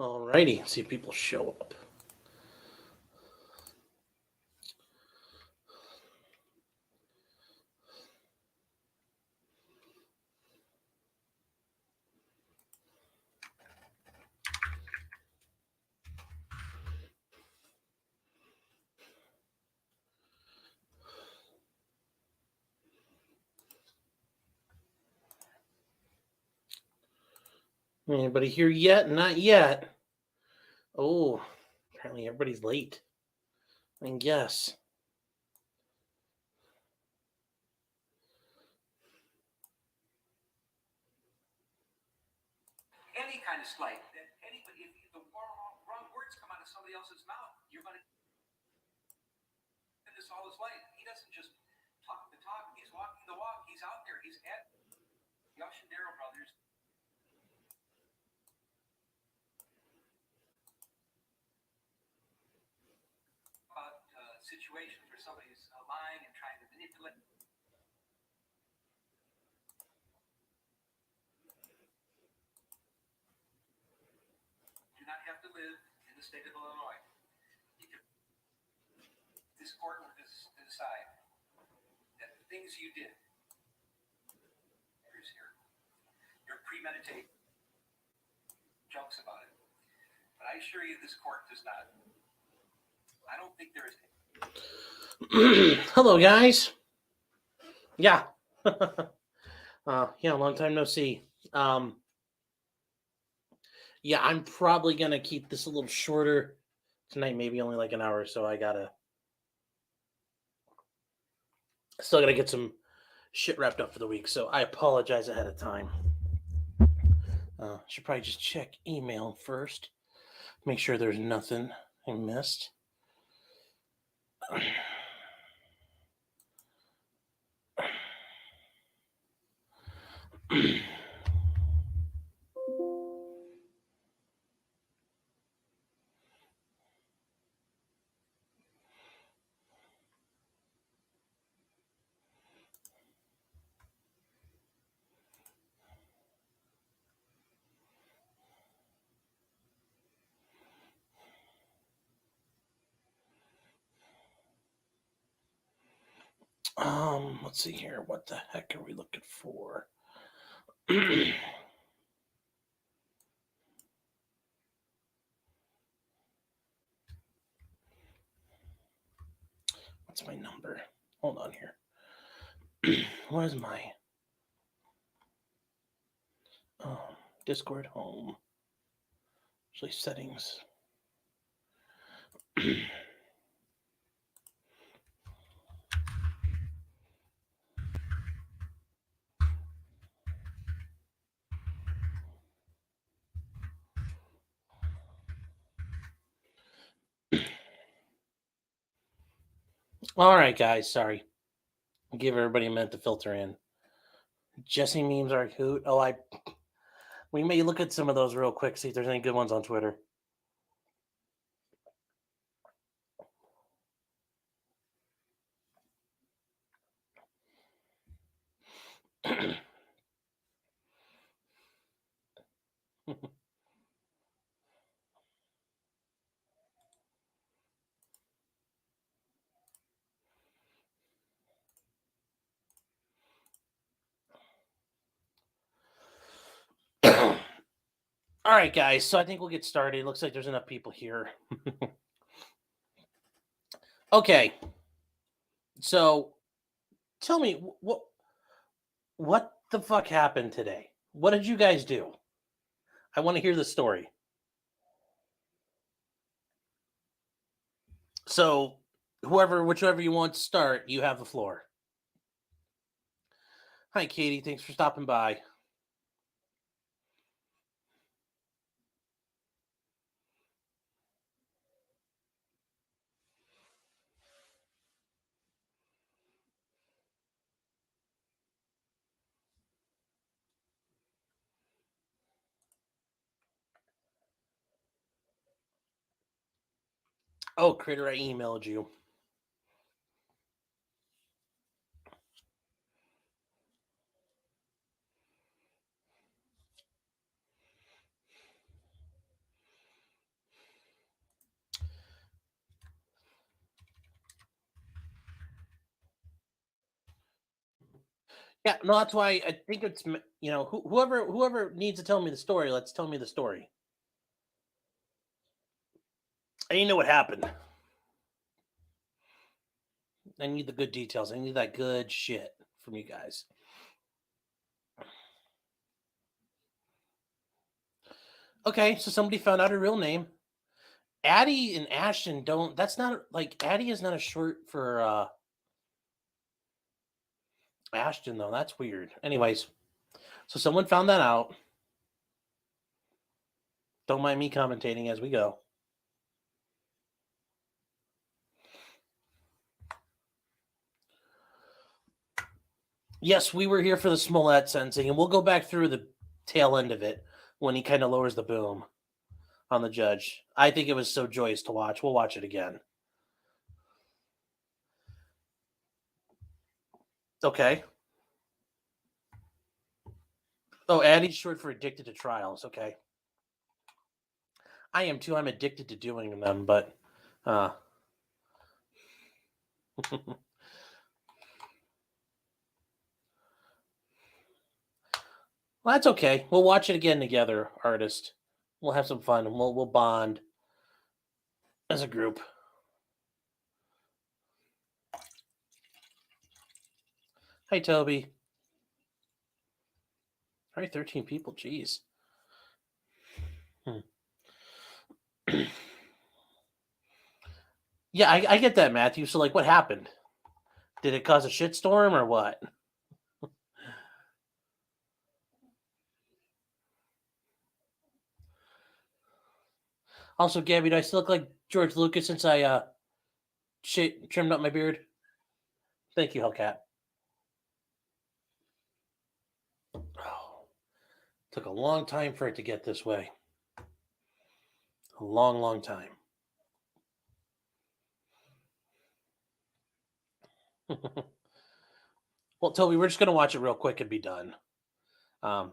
Alrighty, see if people show up. Anybody here yet? Not yet. Oh, apparently everybody's late. I guess. Any kind of slight. If the wrong words come out of somebody else's mouth, you're going to end this all his life. He doesn't just talk the talk. He's walking the walk. He's out there. He's at the Darrow brothers. About situations where somebody's lying and trying to manipulate. Do not have to live in the state of Illinois. This court will decide that the things you did, you're premeditating jokes about it. But I assure you, this court does not. I don't think there is. Hello, guys. Yeah. Long time no see. Yeah, I'm probably going to keep this a little shorter tonight, maybe only like an hour, so I still gotta get some shit wrapped up for the week, so I apologize ahead of time. Should probably just check email first. Make sure there's nothing I missed. Let's see here. What the heck are we looking for? What's my number? Hold on here. What is my Discord home? Actually, settings. All right, guys. Sorry. I'll give everybody a minute to filter in. Jesse memes are a hoot. We may look at some of those real quick, see if there's any good ones on Twitter. All right, guys. So I think we'll get started. Looks like there's enough people here. Okay. So tell me what the fuck happened today? What did you guys do? I want to hear the story. So whichever you want to start, you have the floor. Hi, Katie. Thanks for stopping by. Oh, Critter, I emailed you. Yeah, no, that's why I think it's whoever needs to tell me the story. Let's tell me the story. I need to know what happened. I need the good details. I need that good shit from you guys. Okay, so somebody found out her real name. Addie and Ashton don't. That's not like Addie is not a short for Ashton though. That's weird. Anyways, so someone found that out. Don't mind me commentating as we go. Yes, we were here for the Smollett sentencing, and we'll go back through the tail end of it when he kind of lowers the boom on the judge. I think it was so joyous to watch. We'll watch it again. Okay. Oh, Addie's short for addicted to trials. Okay. I am too. I'm addicted to doing them, but well, that's okay. We'll watch it again together, artist. We'll have some fun and we'll bond as a group. Hi, Toby. All right, 13 people. Jeez. Yeah, I get that, Matthew. So, like, what happened? Did it cause a shitstorm or what? Also, Gabby, do I still look like George Lucas since I trimmed up my beard? Thank you, Hellcat. Oh, took a long time for it to get this way. A long, long time. Well, Toby, we're just gonna watch it real quick and be done. I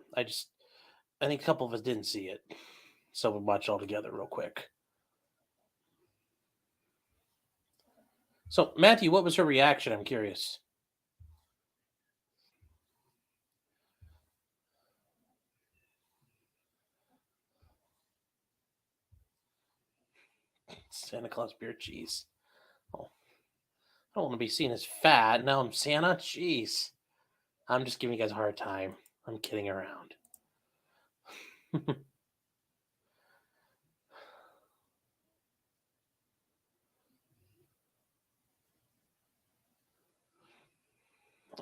think a couple of us didn't see it, so we'll watch it all together real quick. So, Matthew, what was her reaction? I'm curious. Santa Claus beer cheese. Oh, I don't want to be seen as fat. Now I'm Santa. Jeez. I'm just giving you guys a hard time. I'm kidding around.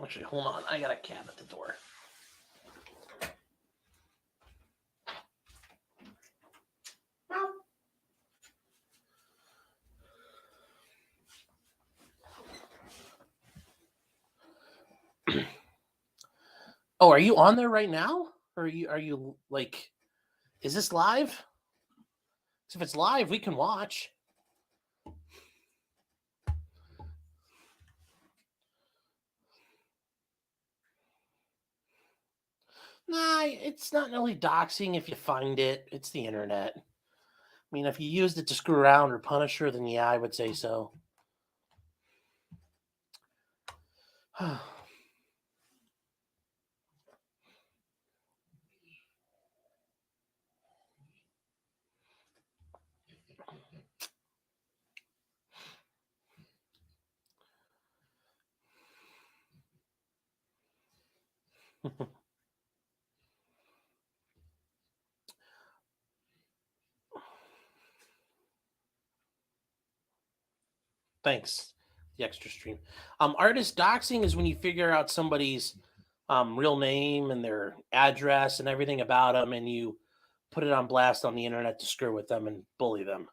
Actually, hold on. I got a cat at the door. Oh, are you on there right now? Or are you like, is this live? 'Cause if it's live, we can watch. Nah, it's not really doxing if you find it. It's the internet. I mean, if you used it to screw around or punish her, then yeah, I would say so. Thanks. The extra stream. Artist doxing is when you figure out somebody's real name and their address and everything about them, and you put it on blast on the internet to screw with them and bully them.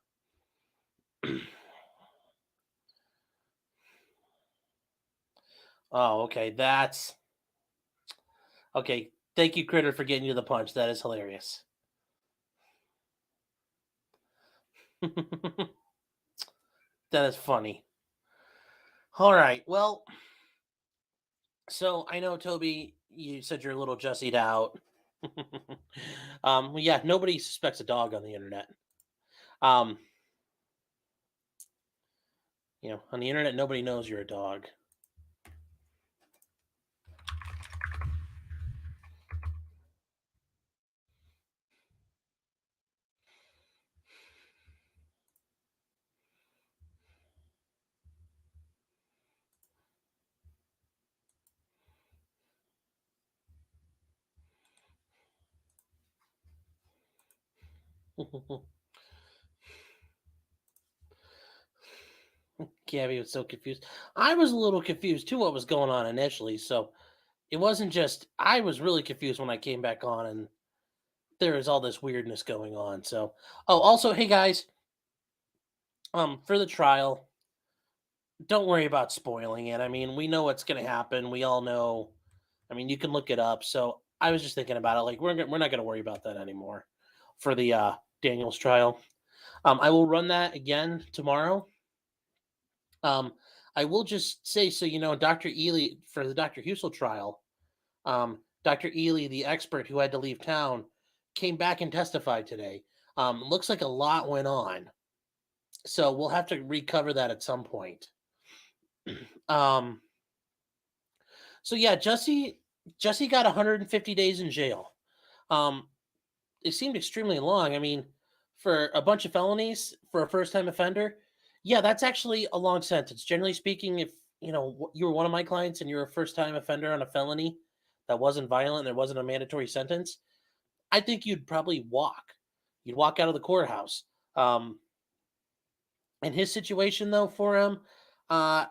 Oh, okay. That's okay. Thank you, Critter, for getting you the punch. That is hilarious. That is funny. All right. Well, so I know, Toby, you said you're a little Jussied out. Well, yeah, nobody suspects a dog on the internet. Um, on the internet, nobody knows you're a dog. Gabby was so confused. I was a little confused too what was going on initially. So it wasn't just I was really confused when I came back on and there is all this weirdness going on. So also, hey guys, for the trial, don't worry about spoiling it. I mean, we know what's gonna happen. We all know. I mean, you can look it up. So I was just thinking about it. Like we're not gonna worry about that anymore for the Daniels trial. I will run that again tomorrow. I will just say, so you know, Dr. Ely for the Dr. Husel trial, Dr. Ely, the expert who had to leave town, came back and testified today. Looks like a lot went on, so we'll have to recover that at some point. Um, so yeah, Jussie got 150 days in jail. It seemed extremely long. I mean, for a bunch of felonies for a first-time offender, yeah, that's actually a long sentence. Generally speaking, if you know you were one of my clients and you're a first-time offender on a felony that wasn't violent, there wasn't a mandatory sentence, I think you'd probably walk. You'd walk out of the courthouse. In his situation, though, for him, uh,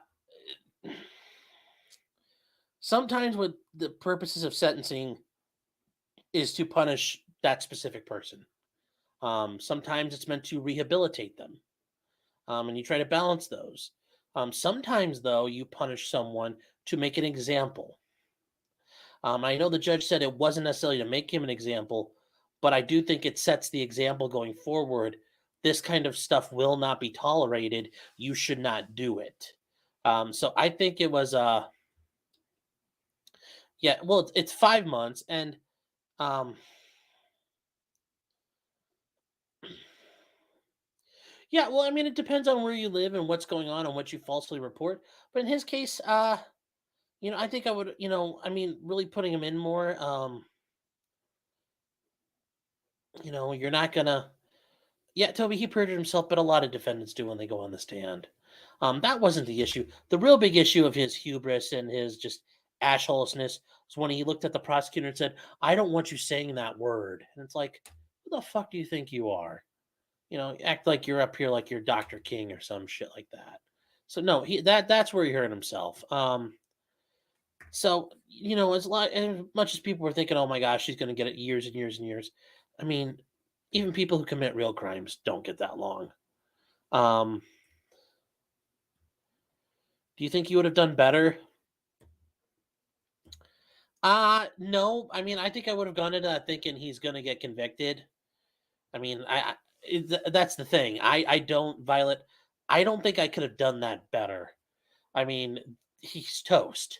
sometimes with the purposes of sentencing is to punish that specific person. Sometimes it's meant to rehabilitate them. And you try to balance those. Sometimes, though, you punish someone to make an example. I know the judge said it wasn't necessarily to make him an example, but I do think it sets the example going forward. This kind of stuff will not be tolerated. You should not do it. So I think it was, yeah, well, it's 5 months. And yeah, well, I mean, it depends on where you live and what's going on and what you falsely report. But in his case, you know, I think I would, you know, I mean, really putting him in more. You know, you're not gonna. Yeah, Toby, he perjured himself, but a lot of defendants do when they go on the stand. That wasn't the issue. The real big issue of his hubris and his just assholesness was when he looked at the prosecutor and said, "I don't want you saying that word." And it's like, who the fuck do you think you are? You know, act like you're up here like you're Dr. King or some shit like that. So no, that's where he hurt himself. So you know, as much as people were thinking, "Oh my gosh, she's going to get it years and years and years," I mean, even people who commit real crimes don't get that long. Do you think you would have done better? No. I mean, I think I would have gone into that thinking he's going to get convicted. I mean, that's the thing. I don't Violet. I don't think I could have done that better. I mean, he's toast.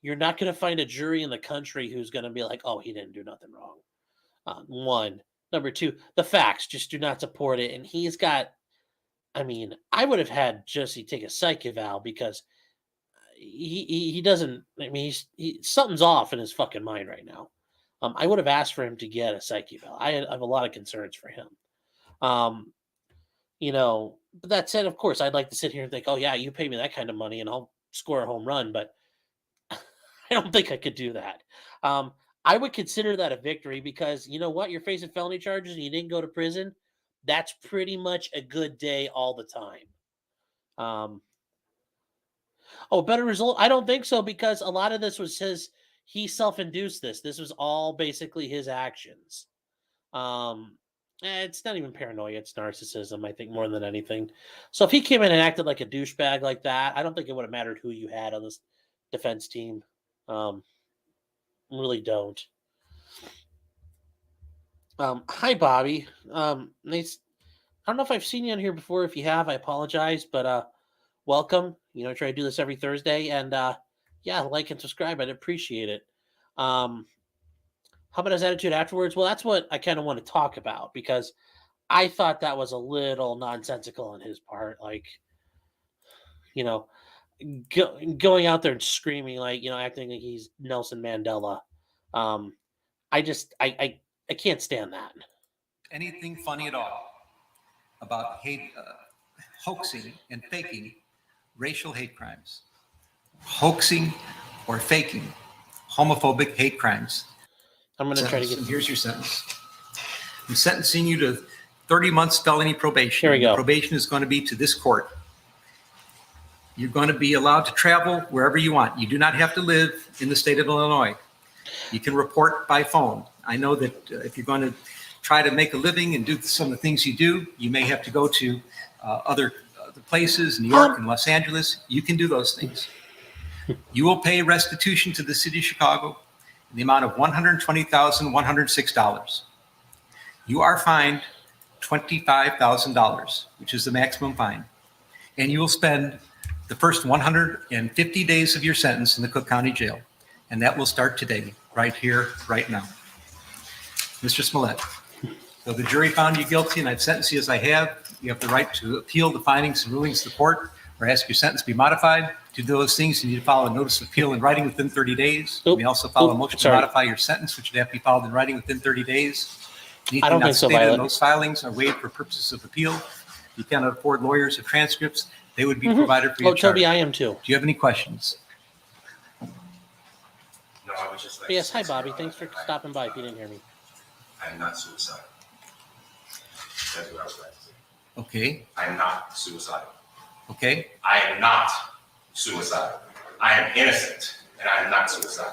You're not going to find a jury in the country who's going to be like, "Oh, he didn't do nothing wrong." One. Number two, the facts just do not support it. And he's got, I mean, I would have had Jussie take a psych eval because he doesn't, I mean, something's off in his fucking mind right now. I would have asked for him to get a psych eval. I have a lot of concerns for him. You know, but that said, of course, I'd like to sit here and think, "Oh, yeah, you pay me that kind of money and I'll score a home run." But I don't think I could do that. I would consider that a victory because you know what? You're facing felony charges and you didn't go to prison. That's pretty much a good day all the time. Oh, better result? I don't think so because a lot of this was he self-induced this. This was all basically his actions. It's not even paranoia, it's narcissism, I think, more than anything. So if he came in and acted like a douchebag like that, I don't think it would have mattered who you had on this defense team. Really don't. Hi, Bobby. Nice. I don't know if I've seen you on here before. If you have, I apologize, but welcome. You know, I try to do this every Thursday, and yeah, like and subscribe. I'd appreciate it. How about his attitude afterwards? Well, that's what I kind of want to talk about because I thought that was a little nonsensical on his part. Like, you know, going out there and screaming, like, you know, acting like he's Nelson Mandela. I can't stand that. Anything funny at all about hate, hoaxing and faking racial hate crimes, hoaxing or faking homophobic hate crimes. I'm going to try to get. Here's your sentence. I'm sentencing you to 30 months felony probation. Here we go. The probation is going to be to this court. You're going to be allowed to travel wherever you want. You do not have to live in the state of Illinois. You can report by phone. I know that if you're going to try to make a living and do some of the things you do, you may have to go to other places, New York and Los Angeles. You can do those things. You will pay restitution to the city of Chicago in the amount of $120,106. You are fined $25,000, which is the maximum fine. And you will spend the first 150 days of your sentence in the Cook County Jail. And that will start today, right here, right now. Mr. Smollett, so the jury found you guilty and I've sentenced you as I have. You have the right to appeal the findings and rulings of the court or ask your sentence be modified. To do those things, you need to file a notice of appeal in writing within 30 days. You may also file a motion to modify your sentence, which would have to be filed in writing within 30 days. I don't think so, Anything not stated in Violet. those filings are waived for purposes of appeal. You cannot afford lawyers or transcripts. They would be provided for your charge. Toby, I am too. Do you have any questions? No, I would just like Yes, to hi, say Bobby. something. Thanks for stopping by if you didn't hear me. I'm not suicidal. That's what I would like to say. Okay, I am not suicidal. okay. I am not suicidal. I am innocent, and I am not suicidal.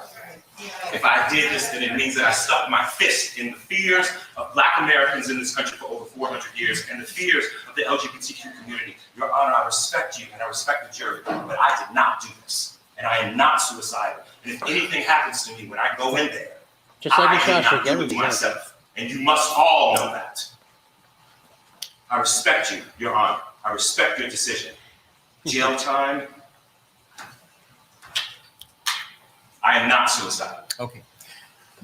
If I did this, then it means that I stuck my fist in the fears of Black Americans in this country for over 400 years and the fears of the LGBTQ community. Your Honor, I respect you and I respect the jury, but I did not do this. And I am not suicidal. And if anything happens to me when I go in there, Just like I your did shot, not shake do it to everything. myself. And you must all know that. I respect you, Your Honor. I respect your decision. Jail time. I am not suicidal. Okay.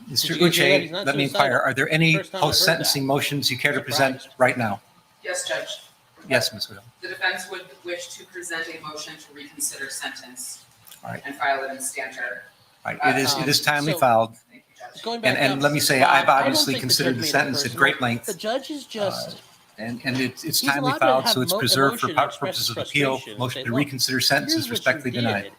Did Mr. you hear that? He's Uche, not let me suicidal. inquire, are there any First time I've heard post-sentencing that. motions you care to present Surprised. right now? Yes, Judge. Yes, Ms. Husel. The defense would wish to present a motion to reconsider sentence All right. and file it in Stanter. All right, it is timely So- filed. Thank you, Judge. Going back And up, let me say, I I've don't obviously think the considered judge the made it sentence at personal. great length. The judge is just. And it's He's timely allowed to filed, have so it's preserved for emotion and express purposes his of appeal. frustration and Motion say, to "Look, reconsider sentence here's is what you respectfully denied. did."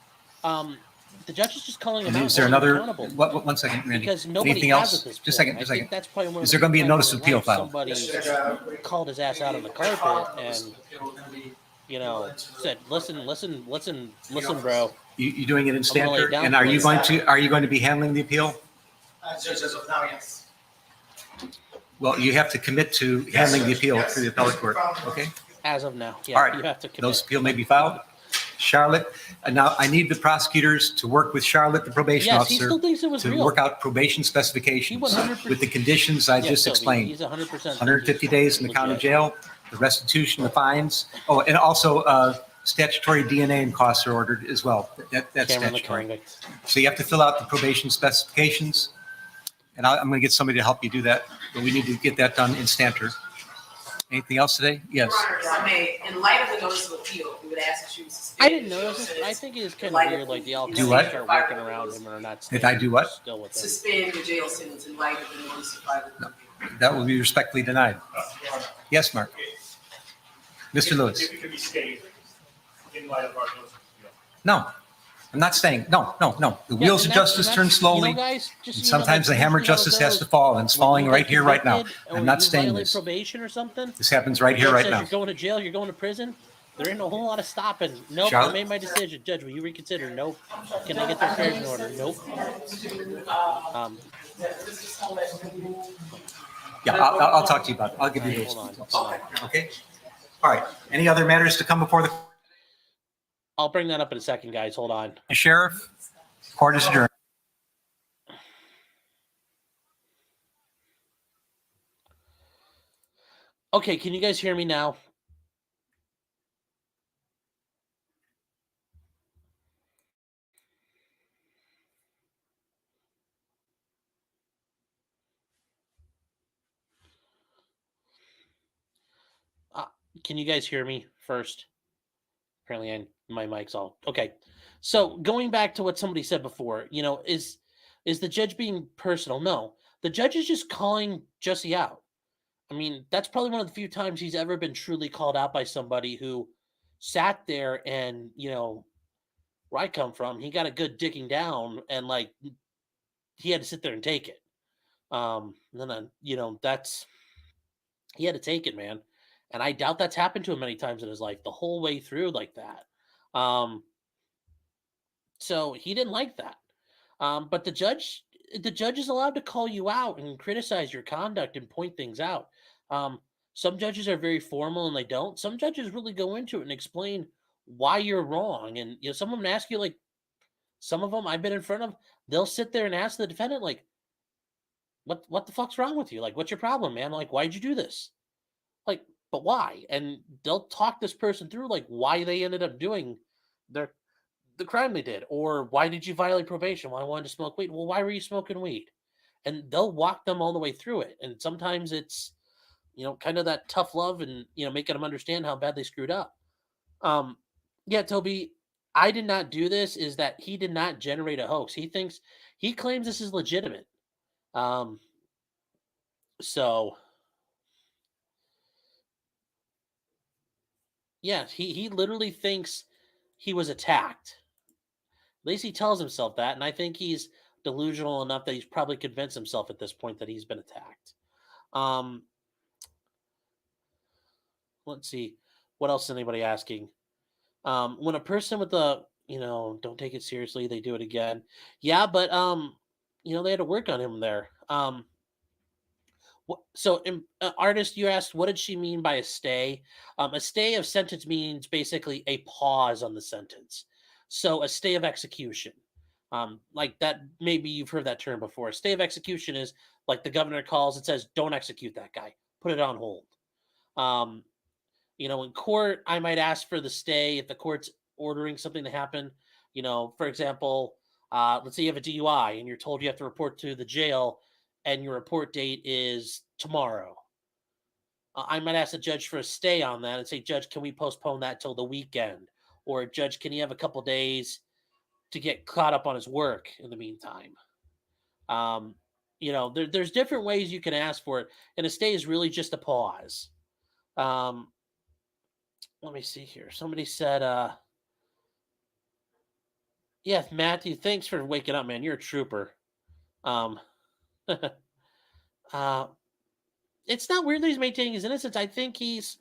The judge is just calling him out. Is there holding him another, accountable. one second, Randy. Because nobody Anything has else? at this point. Just a second, I just a think second. that's probably one Is of there the going to be a times notice in of appeal life filed? Somebody called his ass out on the carpet and, said, listen, bro. You doing it in I'm gonna lay it Stanter? down And are for you you. going to be handling the appeal? Judge, as of now, yes. Well, you have to commit to handling the appeal through the appellate court, okay? As of now, yeah, All right. you have to commit. Those appeal may be filed. Charlotte, and now I need the prosecutors to work with Charlotte, the probation Yes, he officer, still thinks it was to real. work out probation He specifications 100% with the conditions I Yes, just Toby, explained. He's 100%. 150 days in the county jail, the restitution, the fines. Oh, and also statutory DNA and costs are ordered as well. That's Cameron the statutory. convict. So you have to fill out the probation specifications. And I'm going to get somebody to help you do that, but we need to get that done in Stanter. Anything else today? Yes. Your Honor, if I may, in light of the notice of appeal, we would ask that you suspend. I didn't notice it. I think it is kind of weird, like the Do what? start working around him or not. Did I do what? Still with him. Suspend your jail sentence in light of the notice of appeal. That will be respectfully denied. Yes, Mark. Mr. Lewis. If it could be stayed in light of our notice of appeal. No, I'm not staying. No. The Yeah, wheels and of that's- justice and turn that's- slowly. You know, guys, just And so you know, sometimes the that's hammer of usually how it justice has to goes. fall, and it's When falling you right get here, right now. convicted or I'm not you staying violate this. probation or something. This happens right here, Judge right says now. You're going to jail. You're going to prison. There ain't a whole lot of stopping. Nope. Charlotte? I made my decision. Judge, will you reconsider? Nope. Can I get the affairs in order? Nope. Yeah, I'll talk to you about it. I'll give you those. Hold details. on. Okay? All right. Any other matters to come before the I'll bring that up in a second, guys. Hold on. sheriff? Court is adjourned. Okay, can you guys hear me now? Can you guys hear me first? Apparently, my mic's all okay. So going back to what somebody said before, is the judge being personal? No, the judge is just calling Jussie out. I mean, that's probably one of the few times he's ever been truly called out by somebody who sat there and, where I come from, he got a good dicking down and he had to sit there and take it. And then, that's He had to take it, man. And I doubt that's happened to him many times in his life, the whole way through like that. Um, so he didn't like that. But the judge is allowed to call you out and criticize your conduct and point things out. Um, some judges are very formal and they don't. Some judges really go into it and explain why you're wrong. And some of them ask you, like, some of them I've been in front of, they'll sit there and ask the defendant, like, what the fuck's wrong with you? Like, what's your problem, man? Like, why'd you do this? Like, but why? And they'll talk this person through, like, why they ended up doing their the crime they did, or why did you violate probation? Well, I wanted to smoke weed. Well, why were you smoking weed? And they'll walk them all the way through it. And sometimes it's kind of that tough love, and making them understand how bad they screwed up. Um, yeah, Toby, I did not do this. Is that he did not generate a hoax? He claims this is legitimate. Um, so yeah, he literally thinks he was attacked. At least he tells himself that, and I think he's delusional enough that he's probably convinced himself at this point that he's been attacked. Um, let's see, what else is anybody asking? When a person with the don't take it seriously, they do it again. Yeah, but they had to work on him there. Artist, you asked, what did she mean by a stay? A stay of sentence means basically a pause on the sentence. So a stay of execution. Like that, maybe you've heard that term before. A stay of execution is like the governor calls and says, don't execute that guy, put it on hold. Um, in court, I might ask for the stay if the court's ordering something to happen. For example, let's say you have a DUI and you're told you have to report to the jail and your report date is tomorrow. I might ask the judge for a stay on that and say, Judge, can we postpone that till the weekend? Or, Judge, can he have a couple days to get caught up on his work in the meantime? There's different ways you can ask for it. And a stay is really just a pause. Let me see here. Somebody said, yeah, Matthew, thanks for waking up, man. You're a trooper. Um, uh, it's not weird that he's maintaining his innocence. I think he's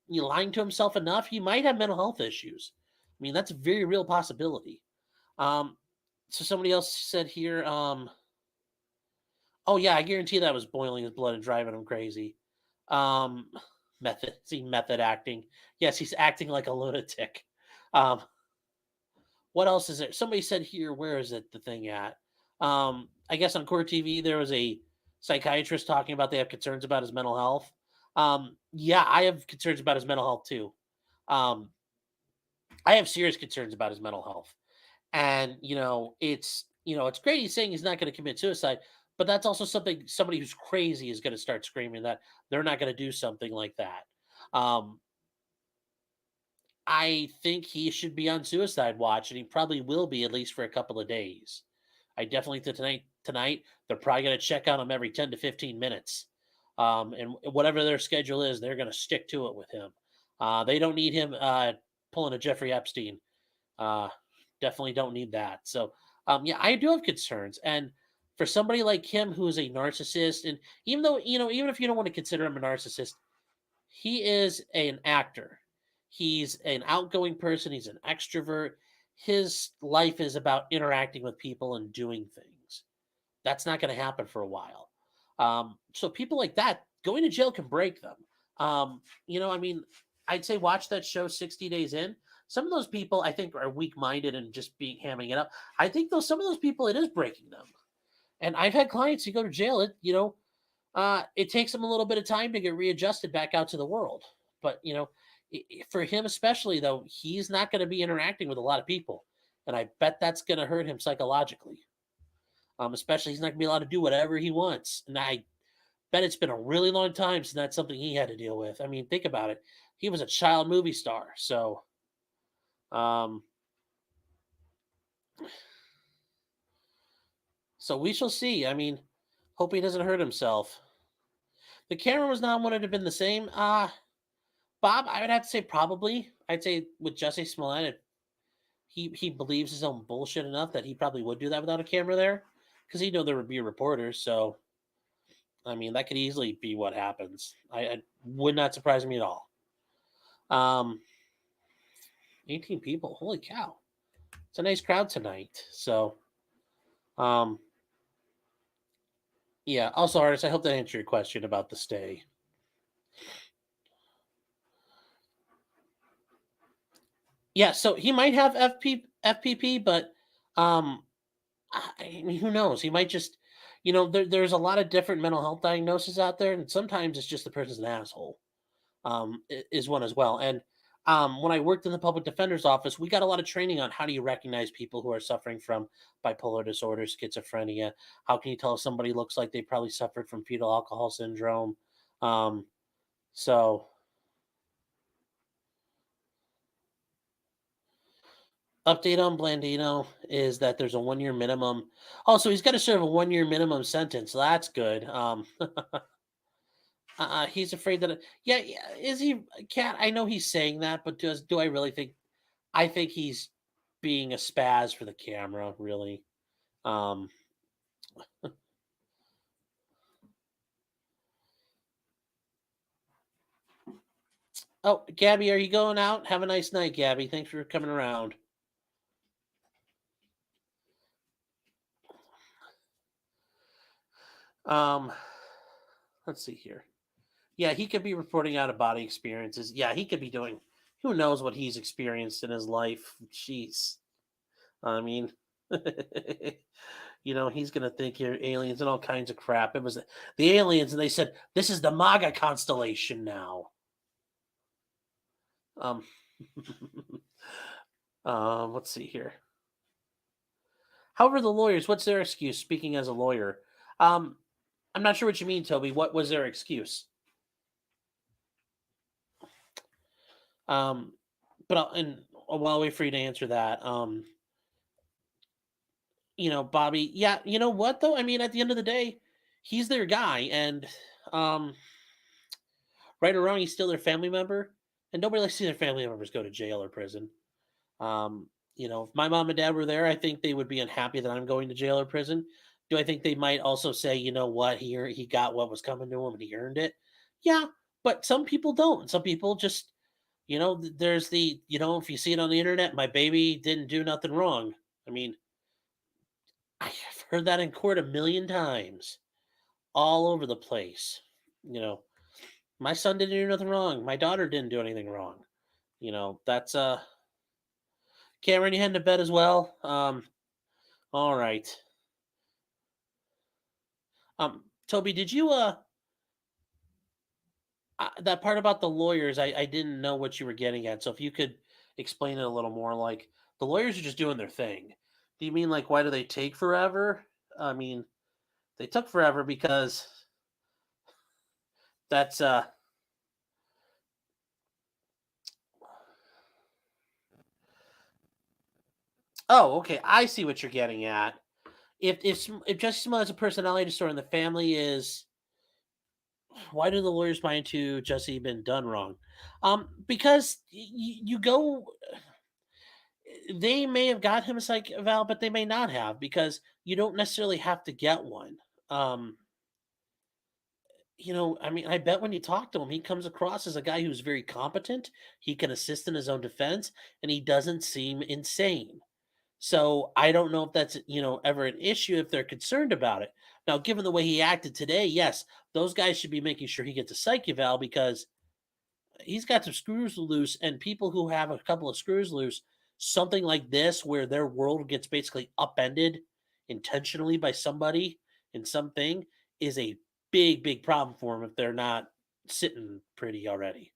lying to himself enough. He might have mental health issues. I mean, that's a very real possibility. So somebody else said here, oh yeah, I guarantee that was boiling his blood and driving him crazy. Method acting. Yes, he's acting like a lunatic. Um, what else is there? Somebody said here, where is it? The thing at? I guess on Court TV there was a psychiatrist talking about they have concerns about his mental health. Yeah, I have concerns about his mental health too. I have serious concerns about his mental health, and it's great he's saying he's not going to commit suicide, but that's also something somebody who's crazy is going to start screaming that they're not going to do something like that. Um, I think he should be on suicide watch, and he probably will be at least for a couple of days. I definitely think tonight they're probably going to check on him every 10 to 15 minutes. And whatever their schedule is, they're going to stick to it with him. They don't need him pulling a Jeffrey Epstein. Uh, Definitely don't need that. So, yeah, I do have concerns. And for somebody like him who is a narcissist, and even though, even if you don't want to consider him a narcissist, he is an actor. He's an outgoing person. He's an extrovert. His life is about interacting with people and doing things. That's not going to happen for a while. So people like that, going to jail can break them. I mean, I'd say watch that show 60 Days In. Some of those people I think are weak-minded and just being hamming it up. I think some of those people, it is breaking them. And I've had clients who go to jail. It takes them a little bit of time to get readjusted back out to the world. But for him especially, though, he's not going to be interacting with a lot of people, and I bet that's going to hurt him psychologically. Especially he's not going to be allowed to do whatever he wants, and I bet it's been a really long time since that's something he had to deal with. I mean, think about it. He was a child movie star, so so we shall see. I mean, hope he doesn't hurt himself. The camera was not, would it have been the same? Bob, I would have to say probably. I'd say with Jussie Smollett, he believes his own bullshit enough that he probably would do that without a camera there, because he know there would be reporters. So, I mean, that could easily be what happens. I would not surprise me at all. 18 people. Holy cow. It's a nice crowd tonight. So, um, yeah. Also, artists, I hope that answered your question about the stay. Yeah, so he might have FPP, but um, I mean, who knows? He might just, there's a lot of different mental health diagnoses out there, and sometimes it's just the person's an asshole. Is one as well. And when I worked in the public defender's office, we got a lot of training on how do you recognize people who are suffering from bipolar disorder, schizophrenia. How can you tell if somebody looks like they probably suffered from fetal alcohol syndrome? Um, so update on Blandino is that there's a 1 year minimum. Also, he's got to serve a 1 year minimum sentence. So that's good. He's afraid that. Yeah, yeah. Is he, Cat? I know he's saying that, but do I really think? I think he's being a spaz for the camera. Really. Um, oh, Gabby, are you going out? Have a nice night, Gabby. Thanks for coming around. Um, let's see here. Yeah, he could be reporting out of body experiences. Yeah, he could be doing. Who knows what he's experienced in his life? Jeez. I mean, he's gonna think you're aliens and all kinds of crap. It was the aliens, and they said this is the MAGA constellation now. Um, let's see here. However, the lawyers, what's their excuse? Speaking as a lawyer, I'm not sure what you mean, Toby. What was their excuse? But while I wait for you to answer that, Bobby, yeah, you know what though? I mean, at the end of the day, he's their guy, and um, right or wrong, he's still their family member, and nobody likes to see their family members go to jail or prison. If my mom and dad were there, I think they would be unhappy that I'm going to jail or prison. Do I think they might also say, you know what, he got what was coming to him and he earned it? Yeah, but some people don't. Some people just, there's the, if you see it on the internet, my baby didn't do nothing wrong. I mean, I have heard that in court a million times, all over the place. My son didn't do nothing wrong. My daughter didn't do anything wrong. That's Cameron, you heading to bed as well? All right. Toby, did you that part about the lawyers? I didn't know what you were getting at. So if you could explain it a little more, like the lawyers are just doing their thing. Do you mean like why do they take forever? I mean, they took forever because that's Oh, okay. I see what you're getting at. If Jussie Smollett has a personality disorder and the family is, why do the lawyers buy into Jussie been done wrong? Because you go, they may have got him a psych eval, but they may not have because you don't necessarily have to get one. Um, I mean, I bet when you talk to him, he comes across as a guy who's very competent. He can assist in his own defense, and he doesn't seem insane. So I don't know if that's ever an issue if they're concerned about it. Now, given the way he acted today, yes, those guys should be making sure he gets a psych eval because he's got some screws loose, and people who have a couple of screws loose, something like this where their world gets basically upended intentionally by somebody in something is a big, big problem for them if they're not sitting pretty already.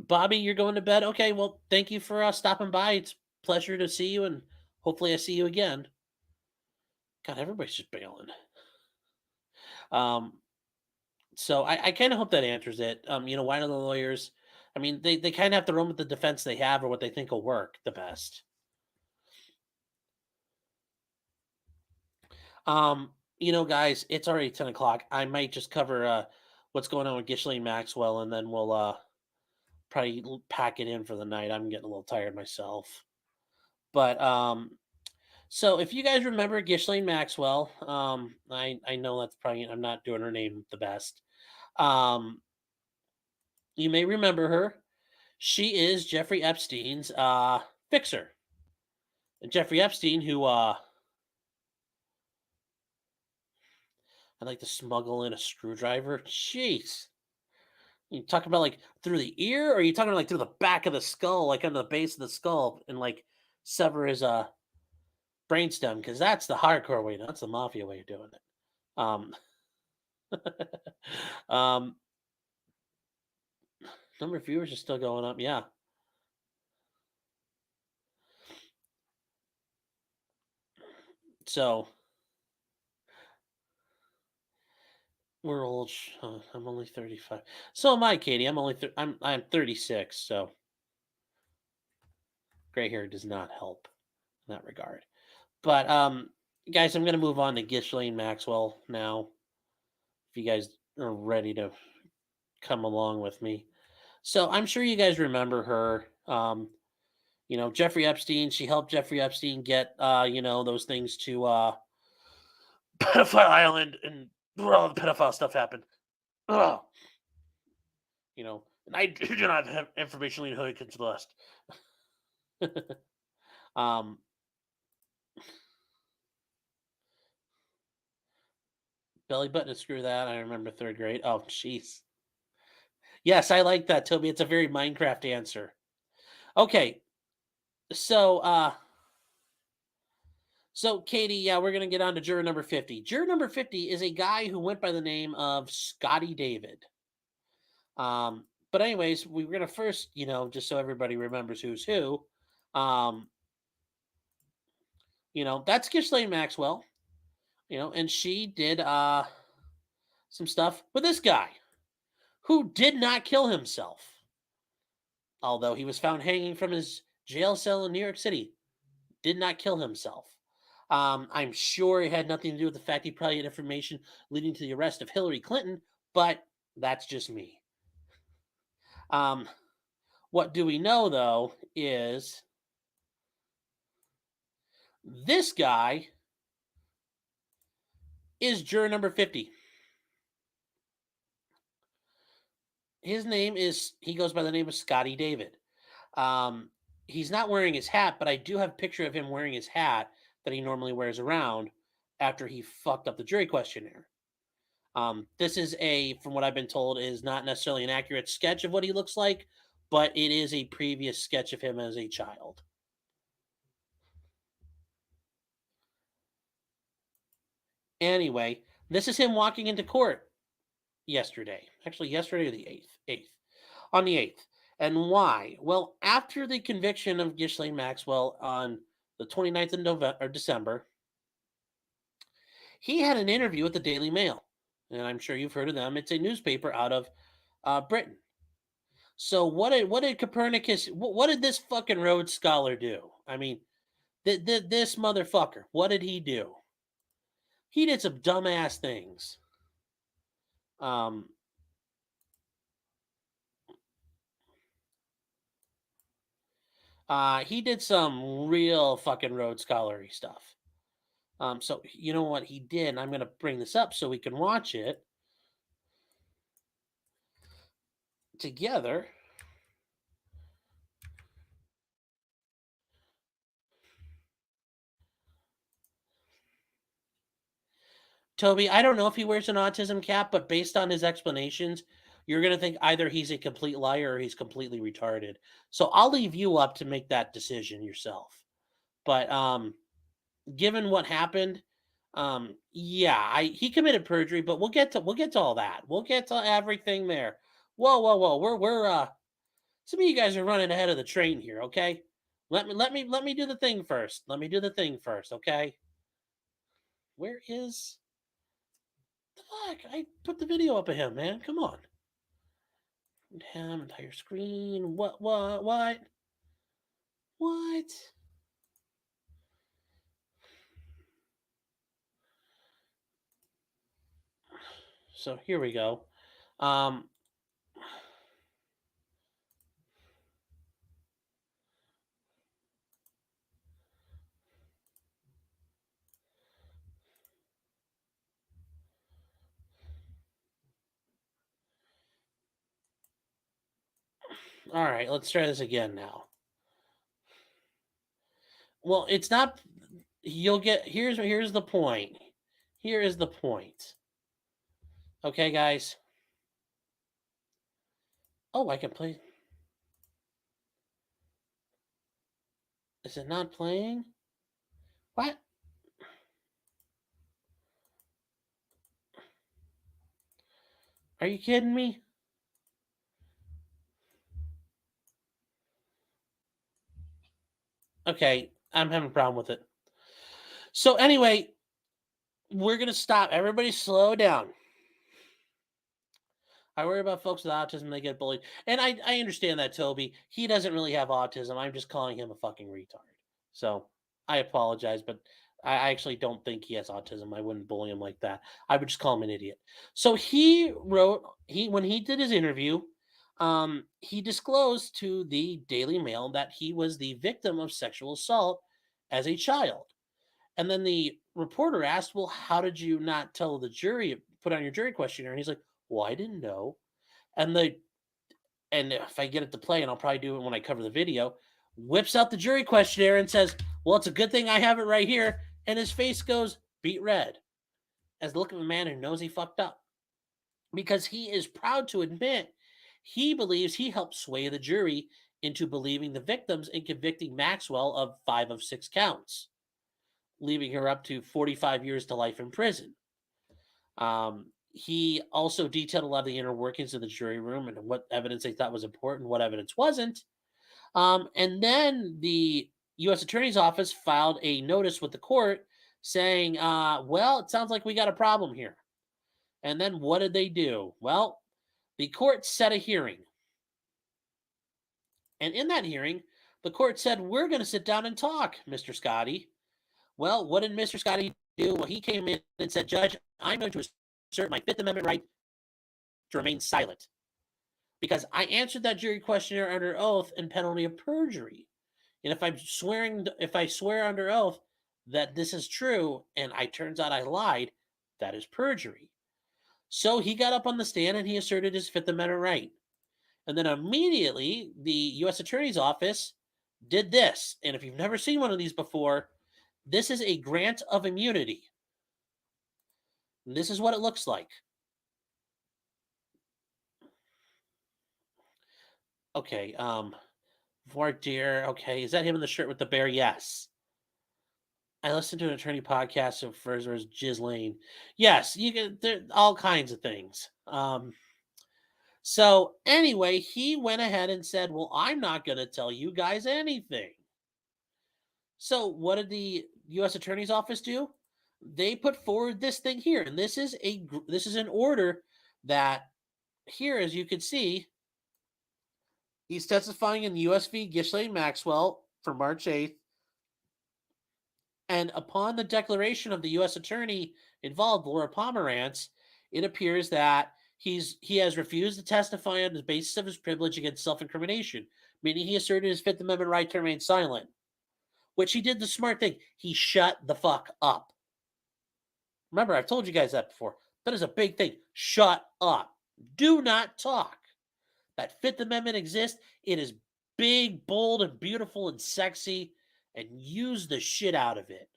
Bobby, you're going to bed? Okay, well, thank you for stopping by. It's a pleasure to see you, and hopefully I see you again. God, everybody's just bailing. Um, so I kind of hope that answers it. Why do the lawyers? I mean, they kind of have to run with the defense they have or what they think will work the best. Guys, it's already 10 o'clock. I might just cover what's going on with Gishlane Maxwell, and then we'll probably pack it in for the night. I'm getting a little tired myself. But So if you guys remember Gishlane Maxwell, I know that's probably I'm not doing her name the best. Um, you may remember her. She is Jeffrey Epstein's fixer. And Jeffrey Epstein, who I'd like to smuggle in a screwdriver. Jeez. You talking about like through the ear, or are you talking like through the back of the skull, like under the base of the skull, and like sever his brainstem? Because that's the hardcore way. That's the mafia way of doing it. Um, um, number of viewers is still going up. Yeah. So we're old. I'm only 35. So am I, Katie. I'm only. I'm 36. So gray hair does not help in that regard. But guys, I'm gonna move on to Gishlane Maxwell now. If you guys are ready to come along with me. So I'm sure you guys remember her. Jeffrey Epstein. She helped Jeffrey Epstein get those things to pedophile island, and where all the pedophile stuff happened. Oh, and I do not have information leading who comes last. um, belly button and screw that. I remember third grade. Oh, jeez. Yes, I like that, Toby. It's a very Minecraft answer. Okay, so Katie, yeah, we're gonna get on to juror number 50. Juror number 50 is a guy who went by the name of Scotty David. But anyways, we're gonna first, just so everybody remembers who's who. That's Ghisilane Maxwell. And she did some stuff with this guy who did not kill himself. Although he was found hanging from his jail cell in New York City, did not kill himself. I'm sure it had nothing to do with the fact he probably had information leading to the arrest of Hillary Clinton, but that's just me. What do we know, though, is this guy is juror number 50. He goes by the name of Scotty David. He's not wearing his hat, but I do have a picture of him wearing his hat that he normally wears around after he fucked up the jury questionnaire. This is from what I've been told, is not necessarily an accurate sketch of what he looks like, but it is a previous sketch of him as a child. Anyway, this is him walking into court yesterday. Actually, yesterday or the 8th. On the 8th. And why? Well, after the conviction of Gishlane Maxwell on the 29th of December, he had an interview with the Daily Mail. And I'm sure you've heard of them. It's a newspaper out of Britain. So what did Copernicus, what did this fucking Rhodes Scholar do? I mean, this motherfucker, what did he do? He did some dumbass things. He did some real fucking Rhodes Scholar-y stuff. So you know what he did, and I'm going to bring this up so we can watch it together. Toby, I don't know if he wears an autism cap, but based on his explanations, you're going to think either he's a complete liar or he's completely retarded. So I'll leave you up to make that decision yourself. But given what happened, he committed perjury, but we'll get to all that. We'll get to everything there. Whoa. We're some of you guys are running ahead of the train here, okay? Let me do the thing first. Okay? Where is the fuck? I put the video up of him, man. Come on. Damn, entire screen. What? So here we go. All right, let's try this again now. Well, it's not. You'll get. Here's the point. Here is the point. Okay, guys. Oh, I can play. Is it not playing? What? Are you kidding me? Okay, I'm having a problem with it. So anyway, we're gonna stop. Everybody, slow down. I worry about folks with autism; they get bullied, and I understand that, Toby. He doesn't really have autism. I'm just calling him a fucking retard. So I apologize, but I actually don't think he has autism. I wouldn't bully him like that. I would just call him an idiot. So he wrote when he did his interview, he disclosed to the Daily Mail that he was the victim of sexual assault as a child. And then the reporter asked, "Well, how did you not tell the jury, put on your jury questionnaire?" And he's like, "Well, I didn't know." And if I get it to play, and I'll probably do it when I cover the video, whips out the jury questionnaire and says, "Well, it's a good thing I have it right here." And his face goes beet red as the look of a man who knows he fucked up. Because he is proud to admit he believes he helped sway the jury into believing the victims and convicting Maxwell of 5 of 6 counts, leaving her up to 45 years to life in prison. He also detailed a lot of the inner workings of the jury room and what evidence they thought was important, what evidence wasn't. And then the U.S. Attorney's Office filed a notice with the court saying, well, it sounds like we got a problem here. And then what did they do? Well, the court set a hearing. And in that hearing, the court said, "We're going to sit down and talk, Mr. Scotty." Well, what did Mr. Scotty do? Well, he came in and said, "Judge, I'm going to assert my Fifth Amendment right to remain silent because I answered that jury questionnaire under oath and penalty of perjury. And if I swear under oath that this is true and it turns out I lied, that is perjury." So he got up on the stand and he asserted his Fifth Amendment right. And then immediately the U.S. Attorney's Office did this. And if you've never seen one of these before, this is a grant of immunity. And this is what it looks like. Okay, voir dire. Okay, is that him in the shirt with the bear? Yes. I listened to an attorney podcast of first was Ghisilane. Yes, you can. There all kinds of things. So anyway, he went ahead and said, "Well, I'm not going to tell you guys anything." So what did the U.S. Attorney's Office do? They put forward this thing here, and this is an order that here, as you can see, he's testifying in the U.S. v. Gishlane Maxwell for March 8th. And upon the declaration of the U.S. attorney involved, Laura Pomerantz, it appears that he has refused to testify on the basis of his privilege against self-incrimination, meaning he asserted his Fifth Amendment right to remain silent, which he did the smart thing. He shut the fuck up. Remember, I've told you guys that before. That is a big thing. Shut up. Do not talk. That Fifth Amendment exists. It is big, bold, and beautiful and sexy, and use the shit out of it.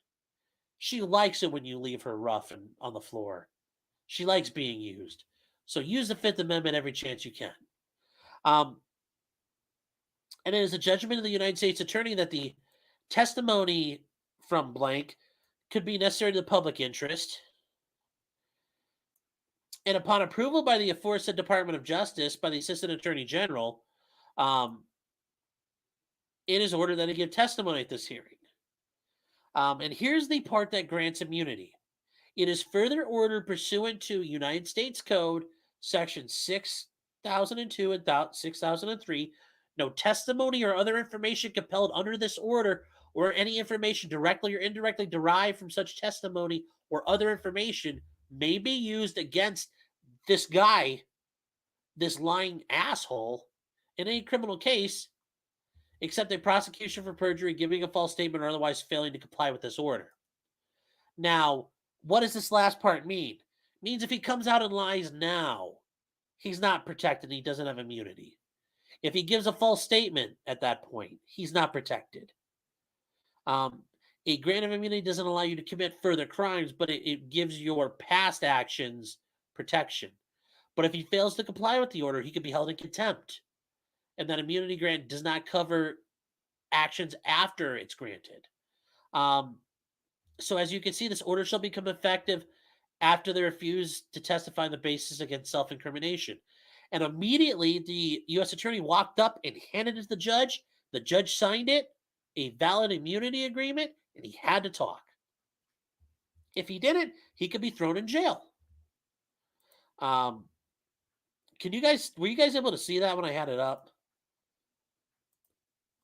She likes it when you leave her rough and on the floor. She likes being used. So use the Fifth Amendment every chance you can. And it is a judgment of the United States Attorney that the testimony from blank could be necessary to the public interest. And upon approval by the aforesaid Department of Justice, by the Assistant Attorney General, it is ordered that he give testimony at this hearing. And here's the part that grants immunity. It is further ordered pursuant to United States Code, Section 6002 and 6003, no testimony or other information compelled under this order or any information directly or indirectly derived from such testimony or other information may be used against this guy, this lying asshole, in any criminal case, except a prosecution for perjury, giving a false statement, or otherwise failing to comply with this order. Now, what does this last part mean? It means if he comes out and lies now, he's not protected. He doesn't have immunity. If he gives a false statement at that point, he's not protected. A grant of immunity doesn't allow you to commit further crimes, but it gives your past actions protection. But if he fails to comply with the order, he could be held in contempt. And that immunity grant does not cover actions after it's granted. So as you can see, this order shall become effective after they refuse to testify on the basis against self-incrimination. And immediately the U.S. attorney walked up and handed it to the judge. The judge signed it, a valid immunity agreement, and he had to talk. If he didn't, he could be thrown in jail. Were you guys able to see that when I had it up?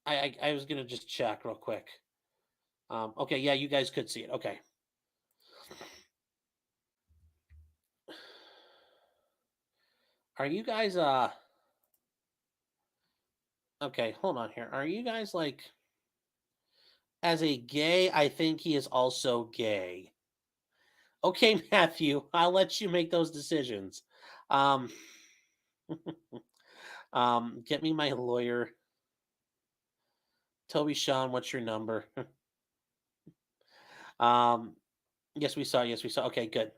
I was gonna just check real quick. Okay, yeah, you guys could see it. Okay. Are you guys okay, hold on here. Are you guys like, as a gay, I think he is also gay. Okay, Matthew, I'll let you make those decisions. Get me my lawyer. Toby Sean, what's your number? Yes, we saw. Yes, we saw. Okay, good.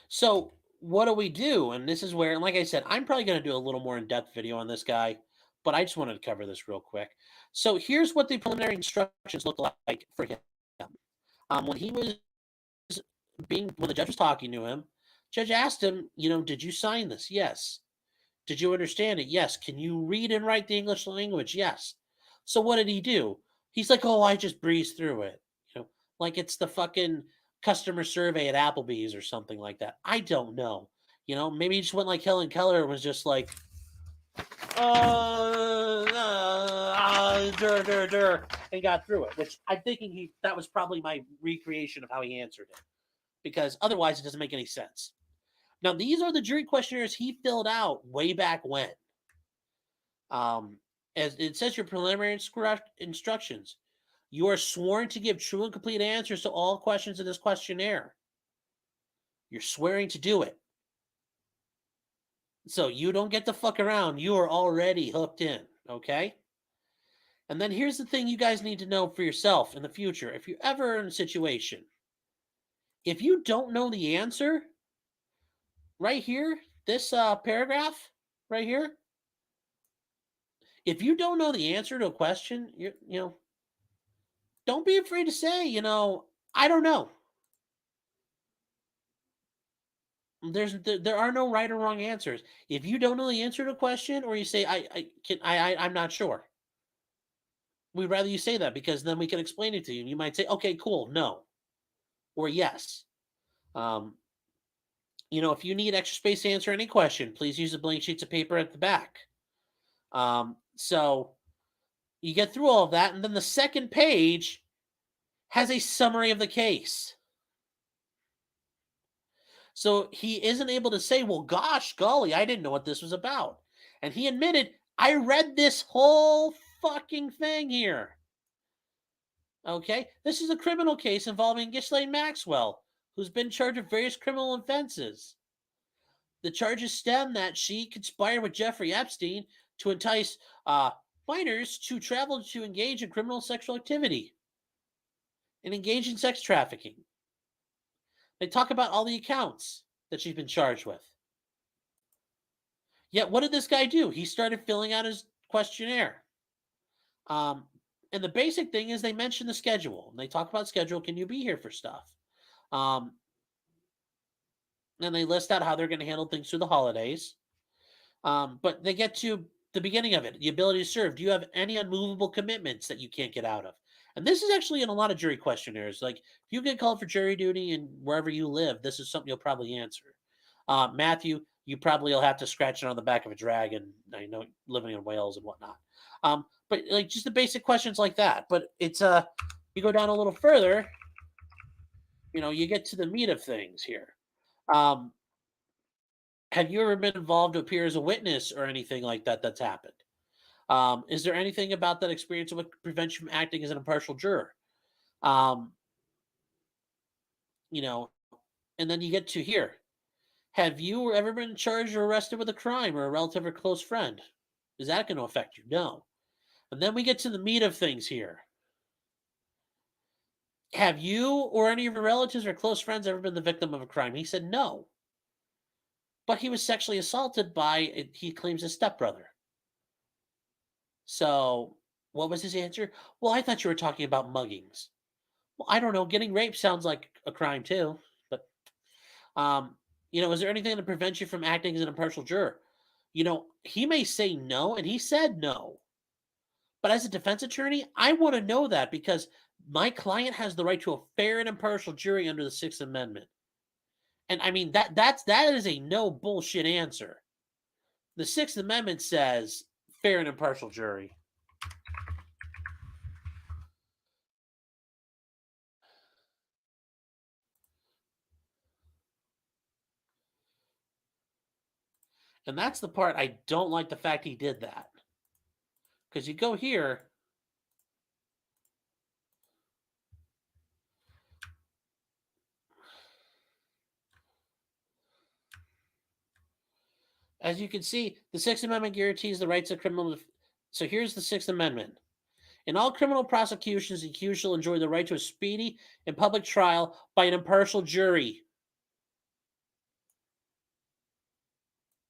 So what do we do? And this is where, and like I said, I'm probably going to do a little more in-depth video on this guy, but I just wanted to cover this real quick. So here's what the preliminary instructions look like for him. When the judge was talking to him, judge asked him, did you sign this? Yes. Did you understand it? Yes. Can you read and write the English language? Yes. So what did he do? He's like, oh, I just breezed through it. Like it's the fucking customer survey at Applebee's or something like that. I don't know. Maybe he just went like Helen Keller and was just like, and got through it, which I'm thinking that was probably my recreation of how he answered it, because otherwise it doesn't make any sense. Now, these are the jury questionnaires he filled out way back when. As it says, your preliminary instructions. You are sworn to give true and complete answers to all questions in this questionnaire. You're swearing to do it. So you don't get to fuck around. You are already hooked in, okay? And then here's the thing you guys need to know for yourself in the future. If you're ever in a situation, if you don't know the answer, right here, this paragraph right here, if you don't know the answer to a question, don't be afraid to say, I don't know. There are no right or wrong answers. If you don't know the answer to a question, or you say I'm not sure, we'd rather you say that, because then we can explain it to you. You might say, okay, cool, no, or yes. If you need extra space to answer any question, please use the blank sheets of paper at the back. So you get through all of that, and then the second page has a summary of the case. So he isn't able to say, well, gosh, golly, I didn't know what this was about. And he admitted, I read this whole fucking thing here. Okay? This is a criminal case involving Ghisilane Maxwell, who's been charged with various criminal offenses. The charges stem that she conspired with Jeffrey Epstein to entice minors to travel to engage in criminal sexual activity and engage in sex trafficking. They talk about all the accounts that she's been charged with. Yet, what did this guy do? He started filling out his questionnaire. And the basic thing is they mention the schedule. They talk about schedule. Can you be here for stuff? And they list out how they're going to handle things through the holidays. But they get to the beginning of it, the ability to serve. Do you have any unmovable commitments that you can't get out of? And this is actually in a lot of jury questionnaires. Like, if you get called for jury duty and wherever you live, this is something you'll probably answer. Matthew, you probably will have to scratch it on the back of a dragon. I know, living in Wales and whatnot. But like just the basic questions like that. But it's you go down a little further, you get to the meat of things here. Have you ever been involved to appear as a witness or anything like that that's happened? Is there anything about that experience that would prevent you from acting as an impartial juror? And then you get to here. Have you ever been charged or arrested with a crime, or a relative or close friend? Is that going to affect you? No. And then we get to the meat of things here. Have you or any of your relatives or close friends ever been the victim of a crime? He said no. But he was sexually assaulted by, he claims, his stepbrother. So, what was his answer? Well, I thought you were talking about muggings. Well, I don't know. Getting raped sounds like a crime too. But, is there anything to prevent you from acting as an impartial juror? He may say no, and he said no. But as a defense attorney, I want to know that because my client has the right to a fair and impartial jury under the Sixth Amendment. And I mean that is a no bullshit answer. The Sixth Amendment says fair and impartial jury. And that's the part I don't like, the fact he did that. Because you go here, as you can see, the Sixth Amendment guarantees the rights of criminal. So here's the Sixth Amendment. In all criminal prosecutions, the accused shall enjoy the right to a speedy and public trial by an impartial jury.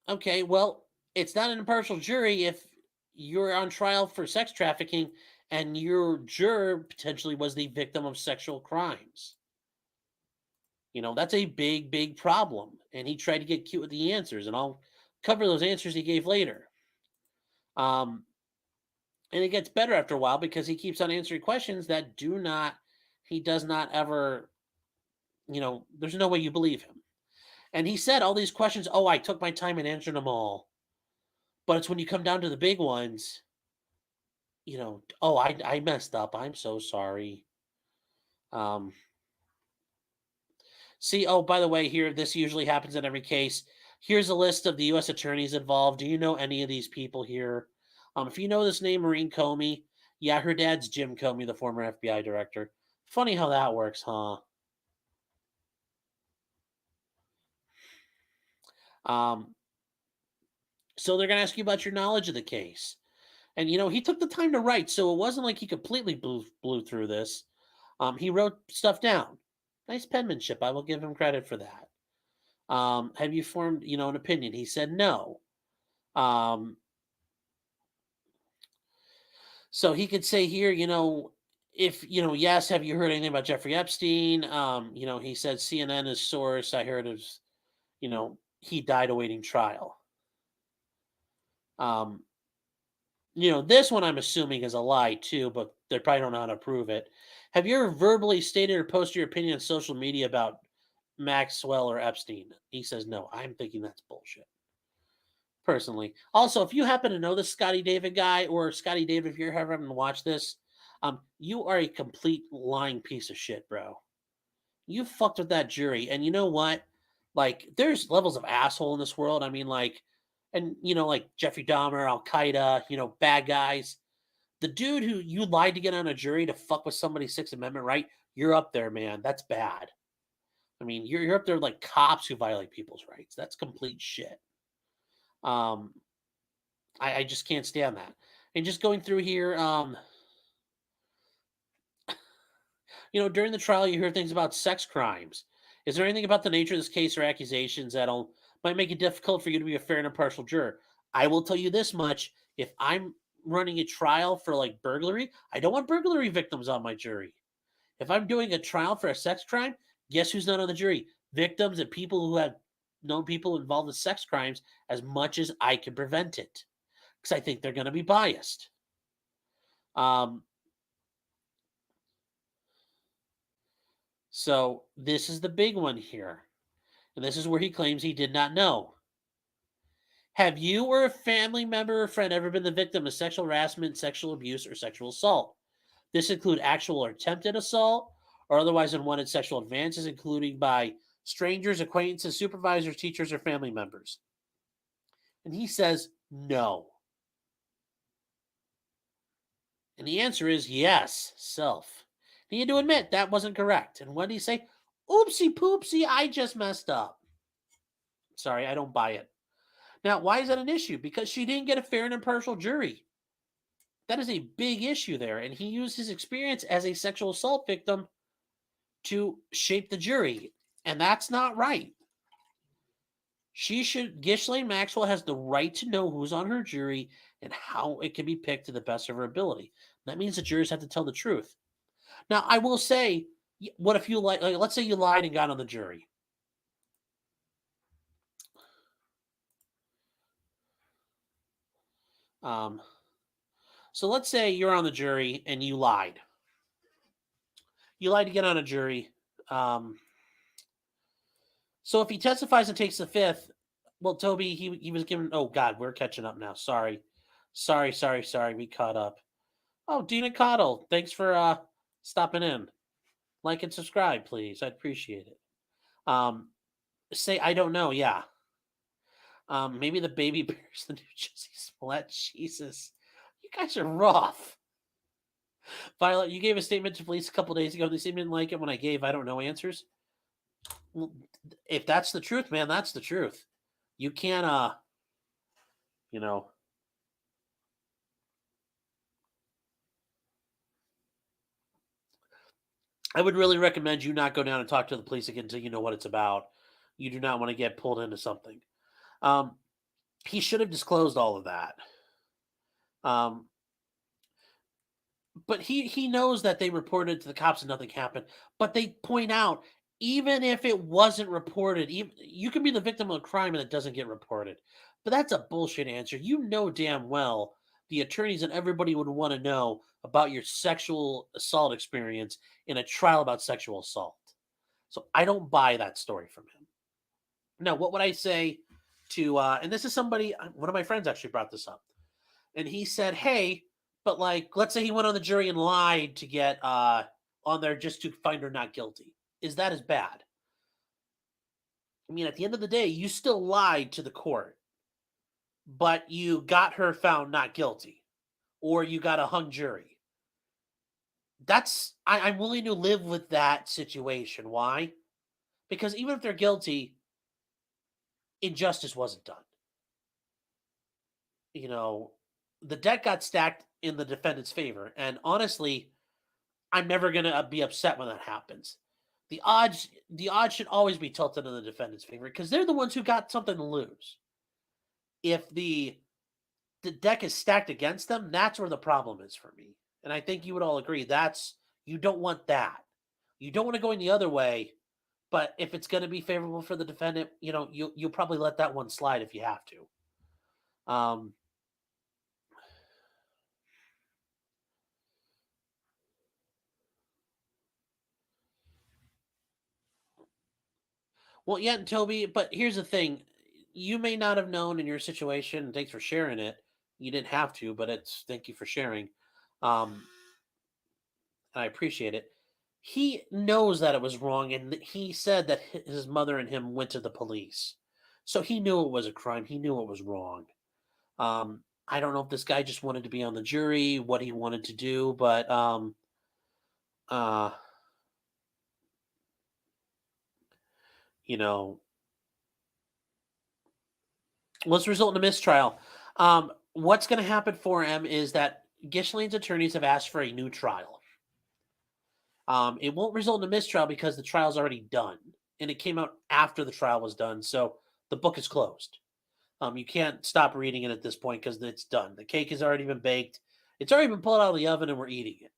Okay, well, it's not an impartial jury if you're on trial for sex trafficking and your juror potentially was the victim of sexual crimes. That's a big, big problem. And he tried to get cute with the answers, and I'll cover those answers he gave later. And it gets better after a while because he keeps on answering questions that he does not ever, there's no way you believe him. And he said all these questions, oh, I took my time and answered them all. But it's when you come down to the big ones, oh, I messed up. I'm so sorry. See, oh, by the way, here, this usually happens in every case. Here's a list of the U.S. attorneys involved. Do you know any of these people here? If you know this name, Maureen Comey, yeah, her dad's Jim Comey, the former FBI director. Funny how that works, huh? So they're going to ask you about your knowledge of the case. And, he took the time to write, so it wasn't like he completely blew through this. He wrote stuff down. Nice penmanship. I will give him credit for that. Have you formed, an opinion? He said no. So he could say here, if, yes, have you heard anything about Jeffrey Epstein? He said CNN is source. I heard of, he died awaiting trial. This one I'm assuming is a lie too, but they probably don't know how to prove it. Have you ever verbally stated or posted your opinion on social media about Maxwell or Epstein? He says no. I'm thinking that's bullshit. Personally. Also, if you happen to know the Scotty David guy, or Scotty David, if you're ever having to watch this, you are a complete lying piece of shit, bro. You fucked with that jury. And you know what? Like, there's levels of asshole in this world. I mean, like, and, like Jeffrey Dahmer, Al Qaeda, bad guys. The dude who you lied to get on a jury to fuck with somebody's Sixth Amendment right, you're up there, man. That's bad. I mean, you're up there like cops who violate people's rights. That's complete shit. I just can't stand that. And just going through here, during the trial, you hear things about sex crimes. Is there anything about the nature of this case or accusations might make it difficult for you to be a fair and impartial juror? I will tell you this much. If I'm running a trial for like burglary, I don't want burglary victims on my jury. If I'm doing a trial for a sex crime, guess who's not on the jury? Victims and people who have known people involved in sex crimes as much as I can prevent it. Because I think they're going to be biased. So this is the big one here. And this is where he claims he did not know. Have you or a family member or friend ever been the victim of sexual harassment, sexual abuse, or sexual assault? This include actual or attempted assault, or otherwise unwanted sexual advances, including by strangers, acquaintances, supervisors, teachers, or family members. And he says no. And the answer is yes, self. He had to admit that wasn't correct. And what did he say? Oopsie poopsie, I just messed up. Sorry, I don't buy it. Now, why is that an issue? Because she didn't get a fair and impartial jury. That is a big issue there. And he used his experience as a sexual assault victim to shape the jury. And that's not right. Gishlane Maxwell has the right to know who's on her jury and how it can be picked to the best of her ability. That means the jurors have to tell the truth. Now, I will say, what if you like let's say you lied and got on the jury. So let's say you're on the jury and you lied. You lied to get on a jury. So if he testifies and takes the fifth, well, Toby, he was given. Oh God, we're catching up now. Sorry. We caught up. Oh, Dina Cottle, thanks for stopping in. Like and subscribe, please. I'd appreciate it. Say I don't know. Yeah. Maybe the baby bear's the new Jussie Smollett. Jesus, you guys are rough. Violet, you gave a statement to police a couple days ago. They seemed didn't like it when I gave I don't know answers. Well, if that's the truth, man, that's the truth. You can't, you know. I would really recommend you not go down and talk to the police again until you know what it's about. You do not want to get pulled into something. He should have disclosed all of that. But he knows that they reported to the cops and nothing happened. But they point out, even if it wasn't reported, you can be the victim of a crime and it doesn't get reported. But that's a bullshit answer. You know damn well the attorneys and everybody would want to know about your sexual assault experience in a trial about sexual assault. So I don't buy that story from him. Now, what would I say to, and this is somebody, one of my friends actually brought this up. And he said, hey, but like, let's say he went on the jury and lied to get on there just to find her not guilty. Is that as bad? I mean, at the end of the day, you still lied to the court, but you got her found not guilty, or you got a hung jury. I'm willing to live with that situation. Why? Because even if they're guilty, injustice wasn't done. You know, the deck got stacked in the defendant's favor. And honestly, I'm never going to be upset when that happens. The odds should always be tilted in the defendant's favor because they're the ones who got something to lose. If the deck is stacked against them, that's where the problem is for me. And I think you would all agree you don't want that. You don't want to go in the other way, but if it's going to be favorable for the defendant, you'll probably let that one slide if you have to. Well, yeah, Toby, but here's the thing. You may not have known in your situation, and thanks for sharing it. You didn't have to, but thank you for sharing. I appreciate it. He knows that it was wrong, and he said that his mother and him went to the police. So he knew it was a crime. He knew it was wrong. I don't know if this guy just wanted to be on the jury, what he wanted to do, but let's result in a mistrial. What's going to happen for him is that Gishlane's attorneys have asked for a new trial. It won't result in a mistrial because the trial's already done, and it came out after the trial was done, so the book is closed. You can't stop reading it at this point because it's done. The cake has already been baked. It's already been pulled out of the oven, and we're eating it.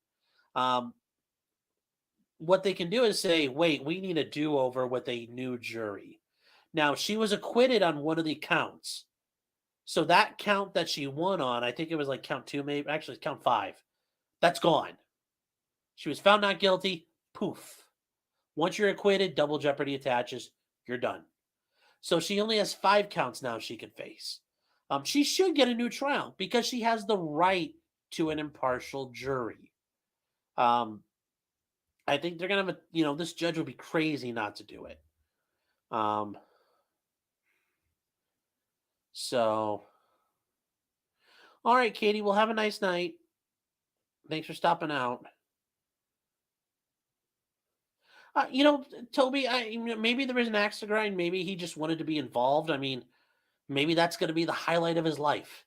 What they can do is say, wait, we need a do-over with a new jury. Now, she was acquitted on one of the counts. So that count that she won on, I think it was like count 2, maybe. Actually, it's count 5. That's gone. She was found not guilty. Poof. Once you're acquitted, double jeopardy attaches. You're done. So she only has 5 counts now she can face. She should get a new trial because she has the right to an impartial jury. I think they're going to have this judge would be crazy not to do it. So, all right, Katie, we'll have a nice night. Thanks for stopping out. Toby, maybe there was an axe to grind. Maybe he just wanted to be involved. I mean, Maybe that's going to be the highlight of his life.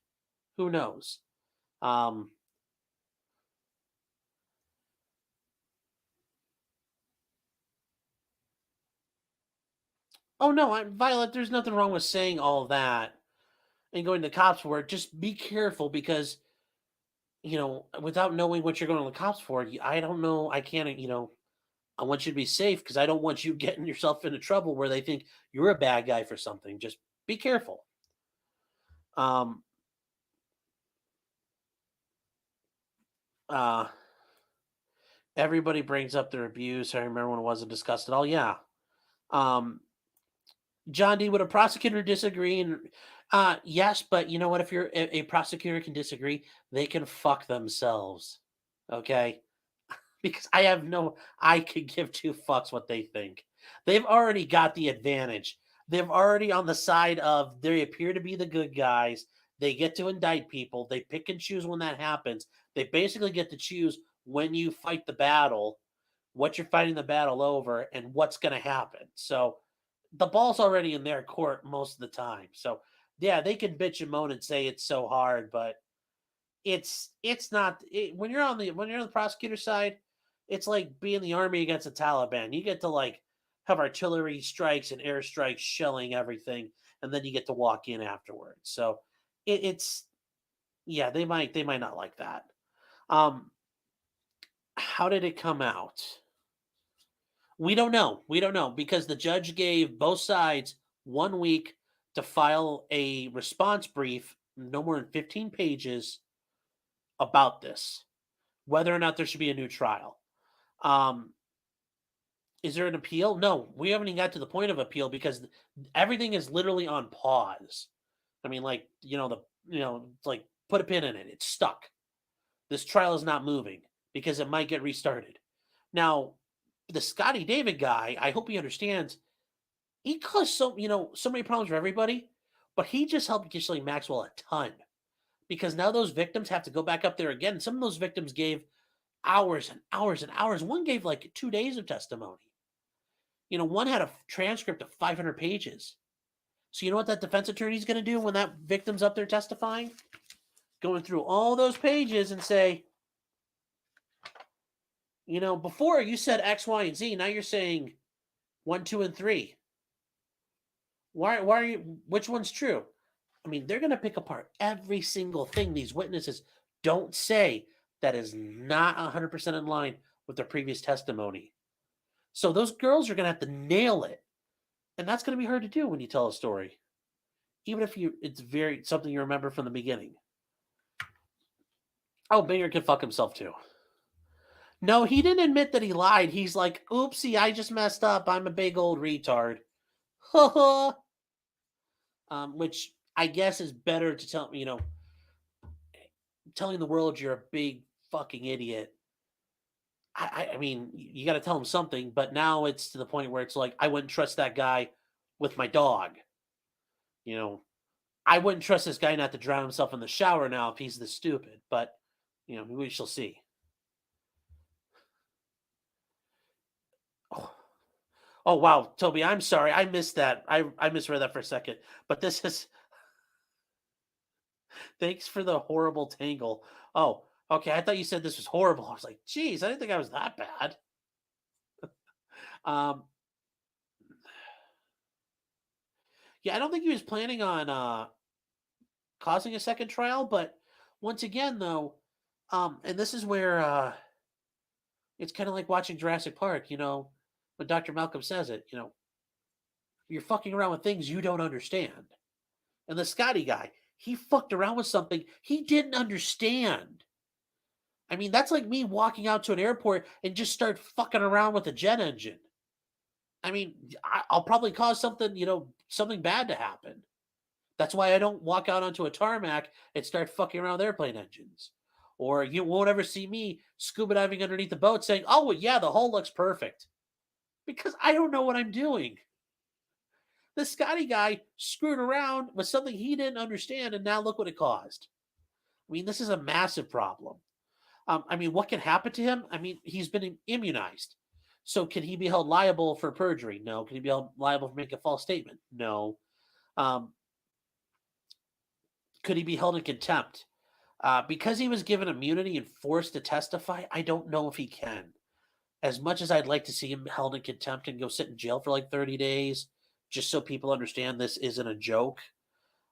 Who knows? Um, oh no, Violet. There's nothing wrong with saying all of that and going to the cops for it. Just be careful because without knowing what you're going to the cops for, I don't know. I can't. I want you to be safe because I don't want you getting yourself into trouble where they think you're a bad guy for something. Just be careful. Um. Everybody brings up their abuse. I remember when it wasn't discussed at all. Yeah. Um. John D, would a prosecutor disagree? And yes, but you know what? If a prosecutor can disagree, they can fuck themselves. Okay, because I could give two fucks what they think. They've already got the advantage. They've already on the side of they appear to be the good guys. They get to indict people. They pick and choose when that happens. They basically get to choose when you fight the battle, what you're fighting the battle over, and what's going to happen. So the ball's already in their court most of the time. So yeah, they can bitch and moan and say it's so hard, but it's not. When you're on the prosecutor side, it's like being the army against the Taliban. You get to like have artillery strikes and airstrikes shelling everything, and then you get to walk in afterwards. So it's yeah, they might not like that. How did it come out? We don't know. We don't know because the judge gave both sides 1 week to file a response brief, no more than 15 pages, about this, whether or not there should be a new trial. Is there an appeal? No, we haven't even got to the point of appeal because everything is literally on pause. I mean, like, it's like put a pin in it. It's stuck. This trial is not moving because it might get restarted. Now, the Scotty David guy, I hope he understands, he caused so many problems for everybody, but he just helped Gishlane Maxwell a ton because now those victims have to go back up there again. Some of those victims gave hours and hours and hours. One gave like 2 days of testimony. One had a transcript of 500 pages. So you know what that defense attorney is going to do when that victim's up there testifying? Going through all those pages and say, before you said X, Y, and Z, now you're saying 1, 2, and 3. Why are you? Which one's true? I mean, they're going to pick apart every single thing these witnesses don't say that is not 100% in line with their previous testimony. So those girls are going to have to nail it, and that's going to be hard to do when you tell a story, even if it's very something you remember from the beginning. Oh, Banger can fuck himself too. No, he didn't admit that he lied. He's like, oopsie, I just messed up. I'm a big old retard. Which I guess is better to tell, telling the world you're a big fucking idiot. I mean, you got to tell him something, but now it's to the point where it's like, I wouldn't trust that guy with my dog. I wouldn't trust this guy not to drown himself in the shower now if he's this stupid, but, we shall see. Oh, wow, Toby, I'm sorry. I missed that. I misread that for a second. But this is... Thanks for the horrible tangle. Oh, okay. I thought you said this was horrible. I was like, geez, I didn't think I was that bad. Yeah, I don't think he was planning on causing a second trial. But once again, though, and this is where it's kind of like watching Jurassic Park, when Dr. Malcolm says it, you're fucking around with things you don't understand. And the Scotty guy, he fucked around with something he didn't understand. I mean, that's like me walking out to an airport and just start fucking around with a jet engine. I mean, I'll probably cause something, something bad to happen. That's why I don't walk out onto a tarmac and start fucking around with airplane engines. Or you won't ever see me scuba diving underneath the boat saying, oh, well, yeah, the hull looks perfect. Because I don't know what I'm doing. The Scotty guy screwed around with something he didn't understand, and now look what it caused. I mean, this is a massive problem. I mean, what can happen to him? I mean, he's been immunized. So can he be held liable for perjury? No. Can he be held liable for making a false statement? No. could he be held in contempt? Because he was given immunity and forced to testify, I don't know if he can. As much as I'd like to see him held in contempt and go sit in jail for like 30 days, just so people understand this isn't a joke,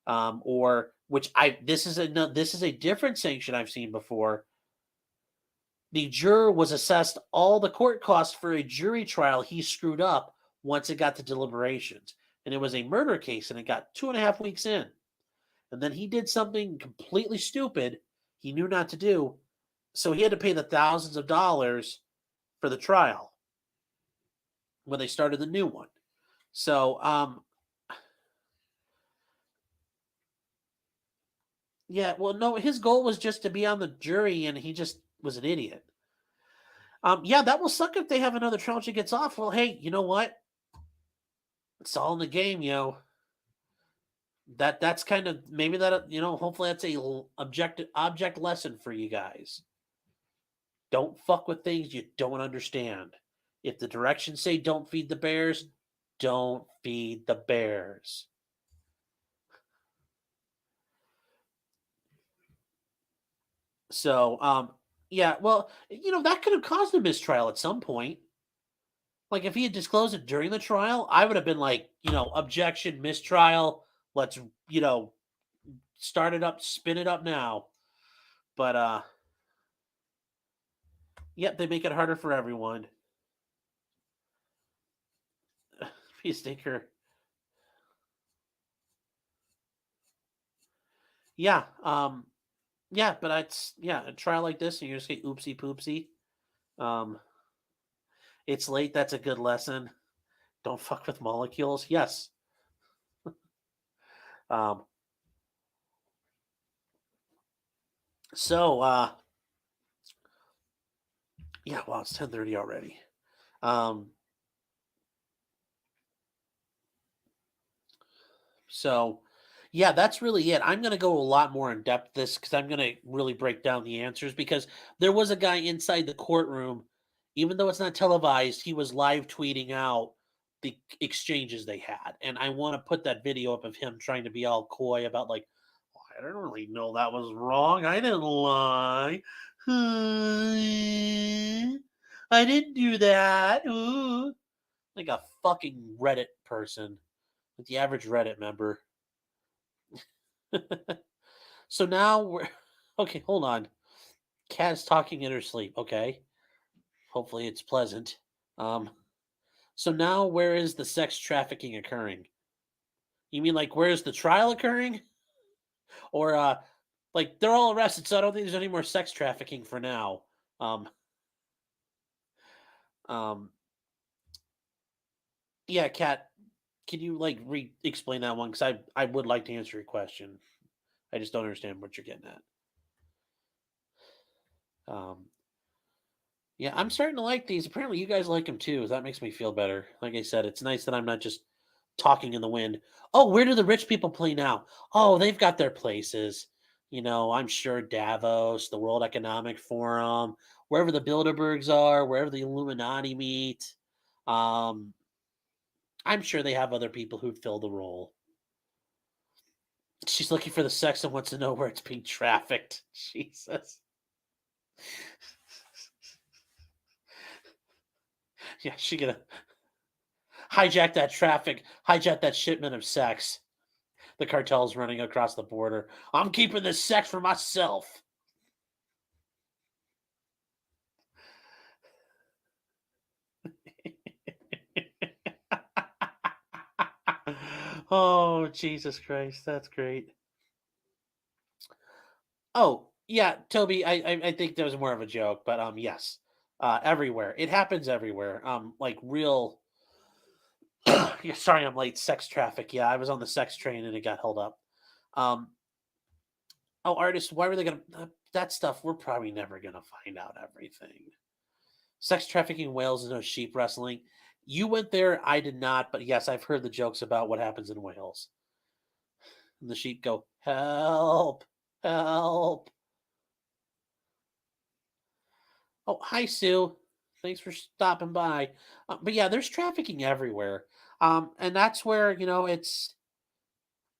or which this is a different sanction I've seen before. The juror was assessed all the court costs for a jury trial he screwed up once it got to deliberations, and it was a murder case, and it got 2.5 weeks in, and then he did something completely stupid he knew not to do, so he had to pay the thousands of dollars for the trial when they started the new one. So, yeah, well, no, his goal was just to be on the jury, and he just was an idiot. Yeah, that will suck if they have another trial and she gets off. Well, hey, you know what? It's all in the game, yo. That's kind of maybe that hopefully that's a object lesson for you guys. Don't fuck with things you don't understand. If the directions say don't feed the bears, don't feed the bears. So, yeah, well, that could have caused a mistrial at some point. Like if he had disclosed it during the trial, I would have been like, objection, mistrial. Let's, start it up, spin it up now. But yep, they make it harder for everyone. Peace stinker. Yeah, yeah, but a trial like this, and you just get oopsie poopsie. It's late. That's a good lesson. Don't fuck with molecules. Yes. So, yeah, well, it's 10:30 already. So, yeah, that's really it. I'm going to go a lot more in depth this because I'm going to really break down the answers because there was a guy inside the courtroom, even though it's not televised, he was live tweeting out the exchanges they had. And I want to put that video up of him trying to be all coy about like, "Oh, I don't really know that was wrong. I didn't lie. I didn't do that." Ooh. Like a fucking Reddit person. Like the average Reddit member. So now we're okay. Hold on. Kat's talking in her sleep. Okay, hopefully it's pleasant. So now where is the sex trafficking occurring? You mean like where's the trial occurring, or like they're all arrested? So I don't think there's any more sex trafficking for now. Um, um, yeah, Kat, can you like explain that one? Because I would like to answer your question. I just don't understand what you're getting at. Yeah, I'm starting to like these. Apparently, you guys like them too. That makes me feel better. Like I said, it's nice that I'm not just talking in the wind. Oh, where do the rich people play now? Oh, they've got their places. I'm sure Davos, the World Economic Forum, wherever the Bilderbergs are, wherever the Illuminati meet. I'm sure they have other people who'd fill the role. She's looking for the sex and wants to know where it's being trafficked. Jesus. Yeah, she gonna hijack that traffic, hijack that shipment of sex. The cartel's running across the border. I'm keeping this sex for myself. Oh, Jesus Christ. That's great. Oh, yeah, Toby, I think that was more of a joke, but yes. Everywhere. It happens everywhere. Like real yeah, sorry I'm late. Sex traffic. Yeah, I was on the sex train and it got held up. Um oh, artists, why were they gonna that stuff? We're probably never gonna find out everything. Sex trafficking in Wales is no sheep wrestling. You went there, I did not, but yes, I've heard the jokes about what happens in Wales. And the sheep go, help, help. Oh, hi, Sue. Thanks for stopping by. But yeah, there's trafficking everywhere. And that's where, it's,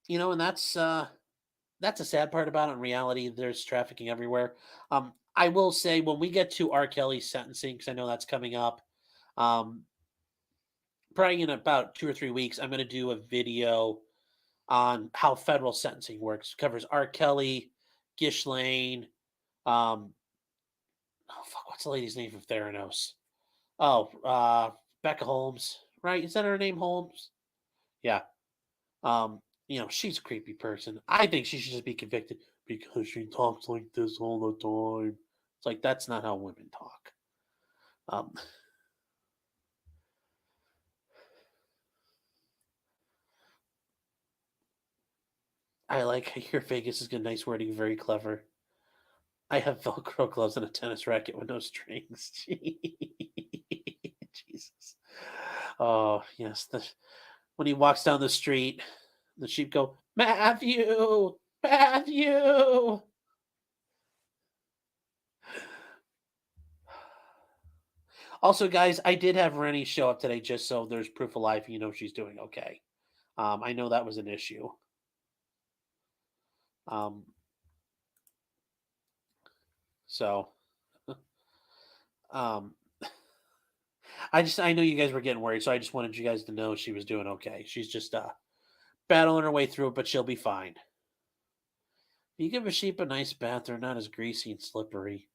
and that's, that's a sad part about it. In reality, there's trafficking everywhere. I will say when we get to R. Kelly's sentencing, because I know that's coming up, um, probably in about 2 or 3 weeks, I'm going to do a video on how federal sentencing works. Covers R. Kelly, Gishlane, oh fuck, what's the lady's name from Theranos? Oh, Becca Holmes, right? Is that her name, Holmes? Yeah. She's a creepy person. I think she should just be convicted because she talks like this all the time. It's like that's not how women talk. Um, I like your Vegas is good, nice wording, very clever. I have Velcro gloves and a tennis racket with no strings. Jesus. Oh yes, when he walks down the street, the sheep go, Matthew, Matthew. Also, guys, I did have Rennie show up today just so there's proof of life. She's doing okay. I know that was an issue. Um, so, um, I know you guys were getting worried, so I just wanted you guys to know she was doing okay. She's just battling her way through it, but she'll be fine. You give a sheep a nice bath, they're not as greasy and slippery.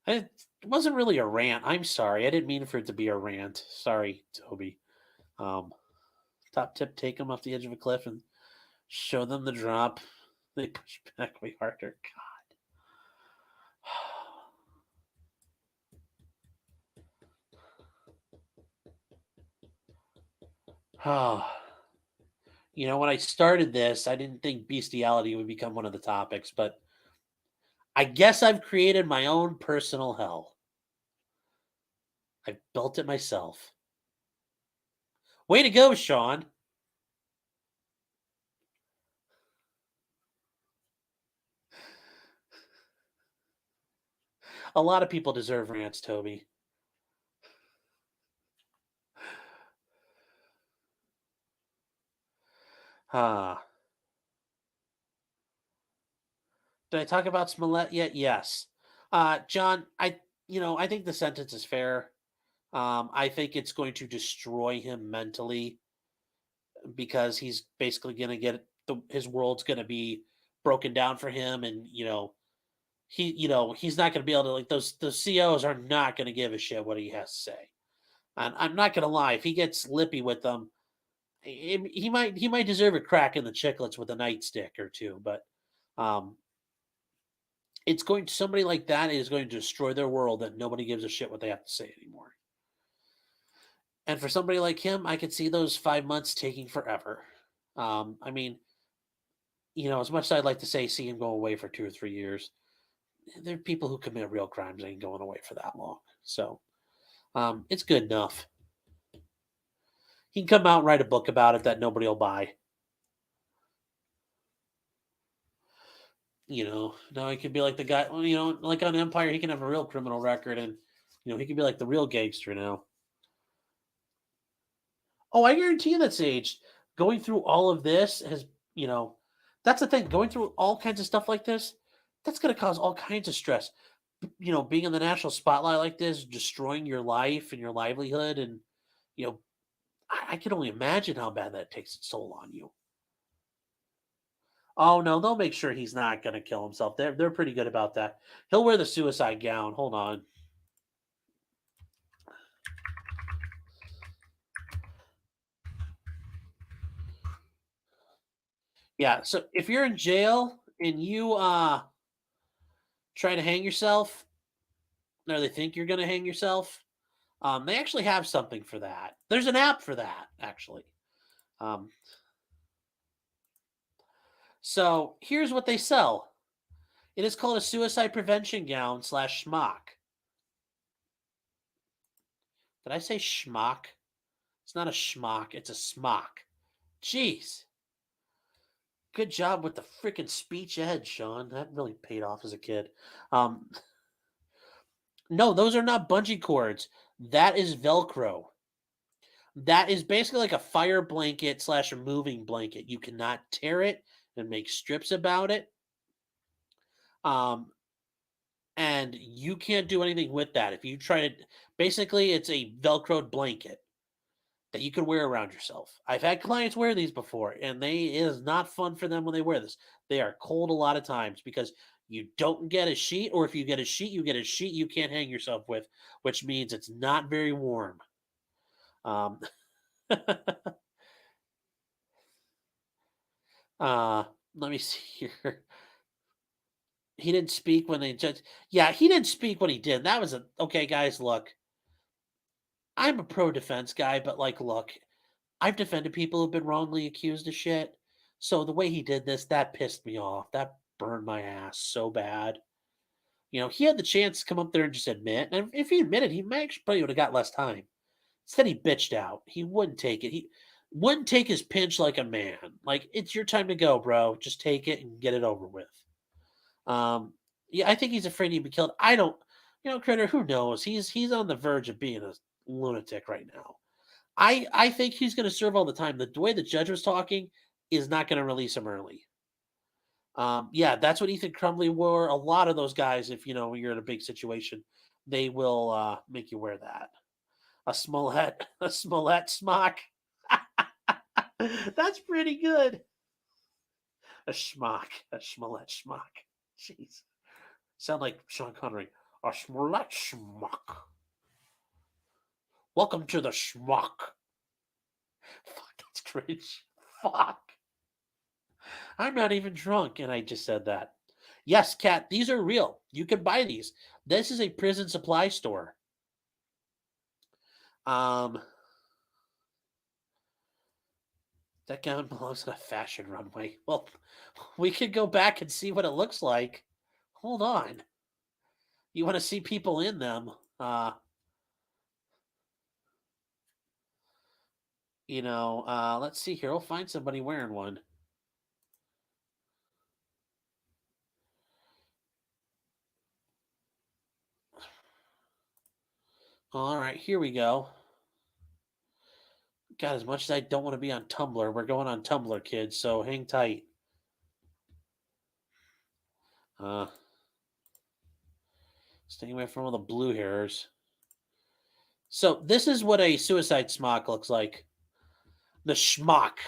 It wasn't really a rant. I'm sorry. I didn't mean for it to be a rant. Sorry, Toby. Top tip, take them off the edge of a cliff and show them the drop. They push back way harder. God. When I started this, I didn't think bestiality would become one of the topics, but I guess I've created my own personal hell. I've built it myself. Way to go, Sean. A lot of people deserve rants, Toby. Ah. Did I talk about Smollett yet? Yes. John, I think the sentence is fair. I think it's going to destroy him mentally because he's basically going to get his world's going to be broken down for him, and he's not going to be able to, like, those COs are not going to give a shit what he has to say. And I'm not going to lie, if he gets lippy with them, he might deserve a crack in the chicklets with a nightstick or two, but um, it's going to, somebody like that is going to destroy their world that nobody gives a shit what they have to say anymore. And for somebody like him, I could see those 5 months taking forever. I mean, as much as I'd like to say see him go away for 2 or 3 years, there are people who commit real crimes ain't going away for that long. So it's good enough. He can come out and write a book about it that nobody will buy. Now he could be like the guy, like on Empire, he can have a real criminal record, and he could be like the real gangster now. Oh, I guarantee you that's aged. Going through all of this that's the thing. Going through all kinds of stuff like this, that's going to cause all kinds of stress. Being in the national spotlight like this, destroying your life and your livelihood, and I can only imagine how bad that takes its toll on you. Oh no, they'll make sure he's not going to kill himself. They're pretty good about that. He'll wear the suicide gown. Hold on. Yeah, so if you're in jail and you try to hang yourself, or they think you're going to hang yourself, they actually have something for that. There's an app for that, actually. So here's what they sell. It is called a suicide prevention gown / schmuck. Did I say schmuck? It's not a schmuck, it's a smock. Jeez. Good job with the freaking speech edge, Sean. That really paid off as a kid. No, those are not bungee cords. That is Velcro. That is basically like a fire blanket slash a moving blanket. You cannot tear it and make strips about it. Um, and you can't do anything with that. If you try to, basically, it's a Velcroed blanket that you can wear around yourself. I've had clients wear these before, and it is not fun for them when they wear this. They are cold a lot of times because you don't get a sheet, or if you get a sheet, you get a sheet you can't hang yourself with, which means it's not very warm. Um, uh, let me see here. He didn't speak when they judged. Yeah, he didn't speak when he did. That was a okay, guys. Look, I'm a pro defense guy, but like, look, I've defended people who've been wrongly accused of shit. So the way he did this, that pissed me off. That burned my ass so bad. You know, he had the chance to come up there and just admit. And if he admitted, he might actually probably would have got less time. Instead, he bitched out. He wouldn't take it. He wouldn't take his pinch like a man. Like, it's your time to go, bro. Just take it and get it over with. Yeah, I think he's afraid he'd be killed. I don't, Critter. Who knows? He's on the verge of being a lunatic right now. I think he's going to serve all the time. The way the judge was talking is not going to release him early. Yeah, that's what Ethan Crumley wore. A lot of those guys, if you're in a big situation, they will make you wear that. A Smollett, a Smollett smock. That's pretty good. A schmock, a Smollett schmock. Jeez, sound like Sean Connery. A Smollett schmuck. Welcome to the schmuck. Fuck, that's cringe. Fuck. I'm not even drunk, and I just said that. Yes, Kat, these are real. You can buy these. This is a prison supply store. That gown belongs on a fashion runway. Well, we could go back and see what it looks like. Hold on. You want to see people in them? Let's see here. We'll find somebody wearing one. All right, here we go. God, as much as I don't want to be on Tumblr, we're going on Tumblr, kids, so hang tight. Staying away from all the blue hairs. So this is what a suicide smock looks like. The schmock.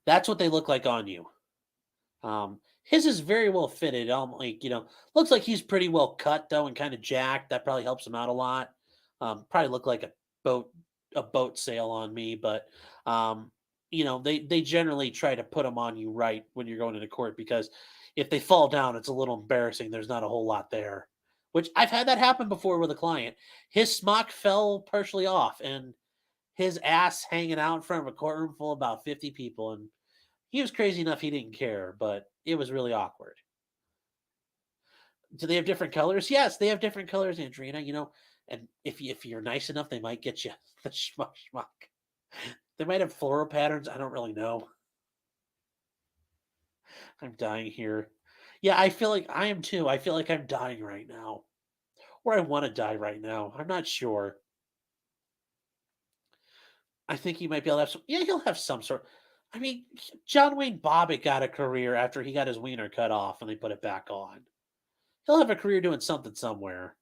That's what they look like on you. His is very well fitted. Looks like he's pretty well cut though, and kind of jacked. That probably helps him out a lot. Probably look like a boat sail on me, but they generally try to put them on you right when you're going into court, because if they fall down, it's a little embarrassing. There's not a whole lot there, which I've had that happen before with a client. His smock fell partially off, and his ass hanging out in front of a courtroom full of about 50 people, and he was crazy enough he didn't care, but it was really awkward. Do they have different colors? Yes, they have different colors, Andrina. And if you're nice enough, they might get you the schmuck schmuck. They might have floral patterns. I don't really know. I'm dying here. Yeah, I feel like I am too. I feel like I'm dying right now. Or I want to die right now. I'm not sure. I think he might be able to have some. Yeah, he'll have some sort. I mean, John Wayne Bobbitt got a career after he got his wiener cut off and they put it back on. He'll have a career doing something somewhere.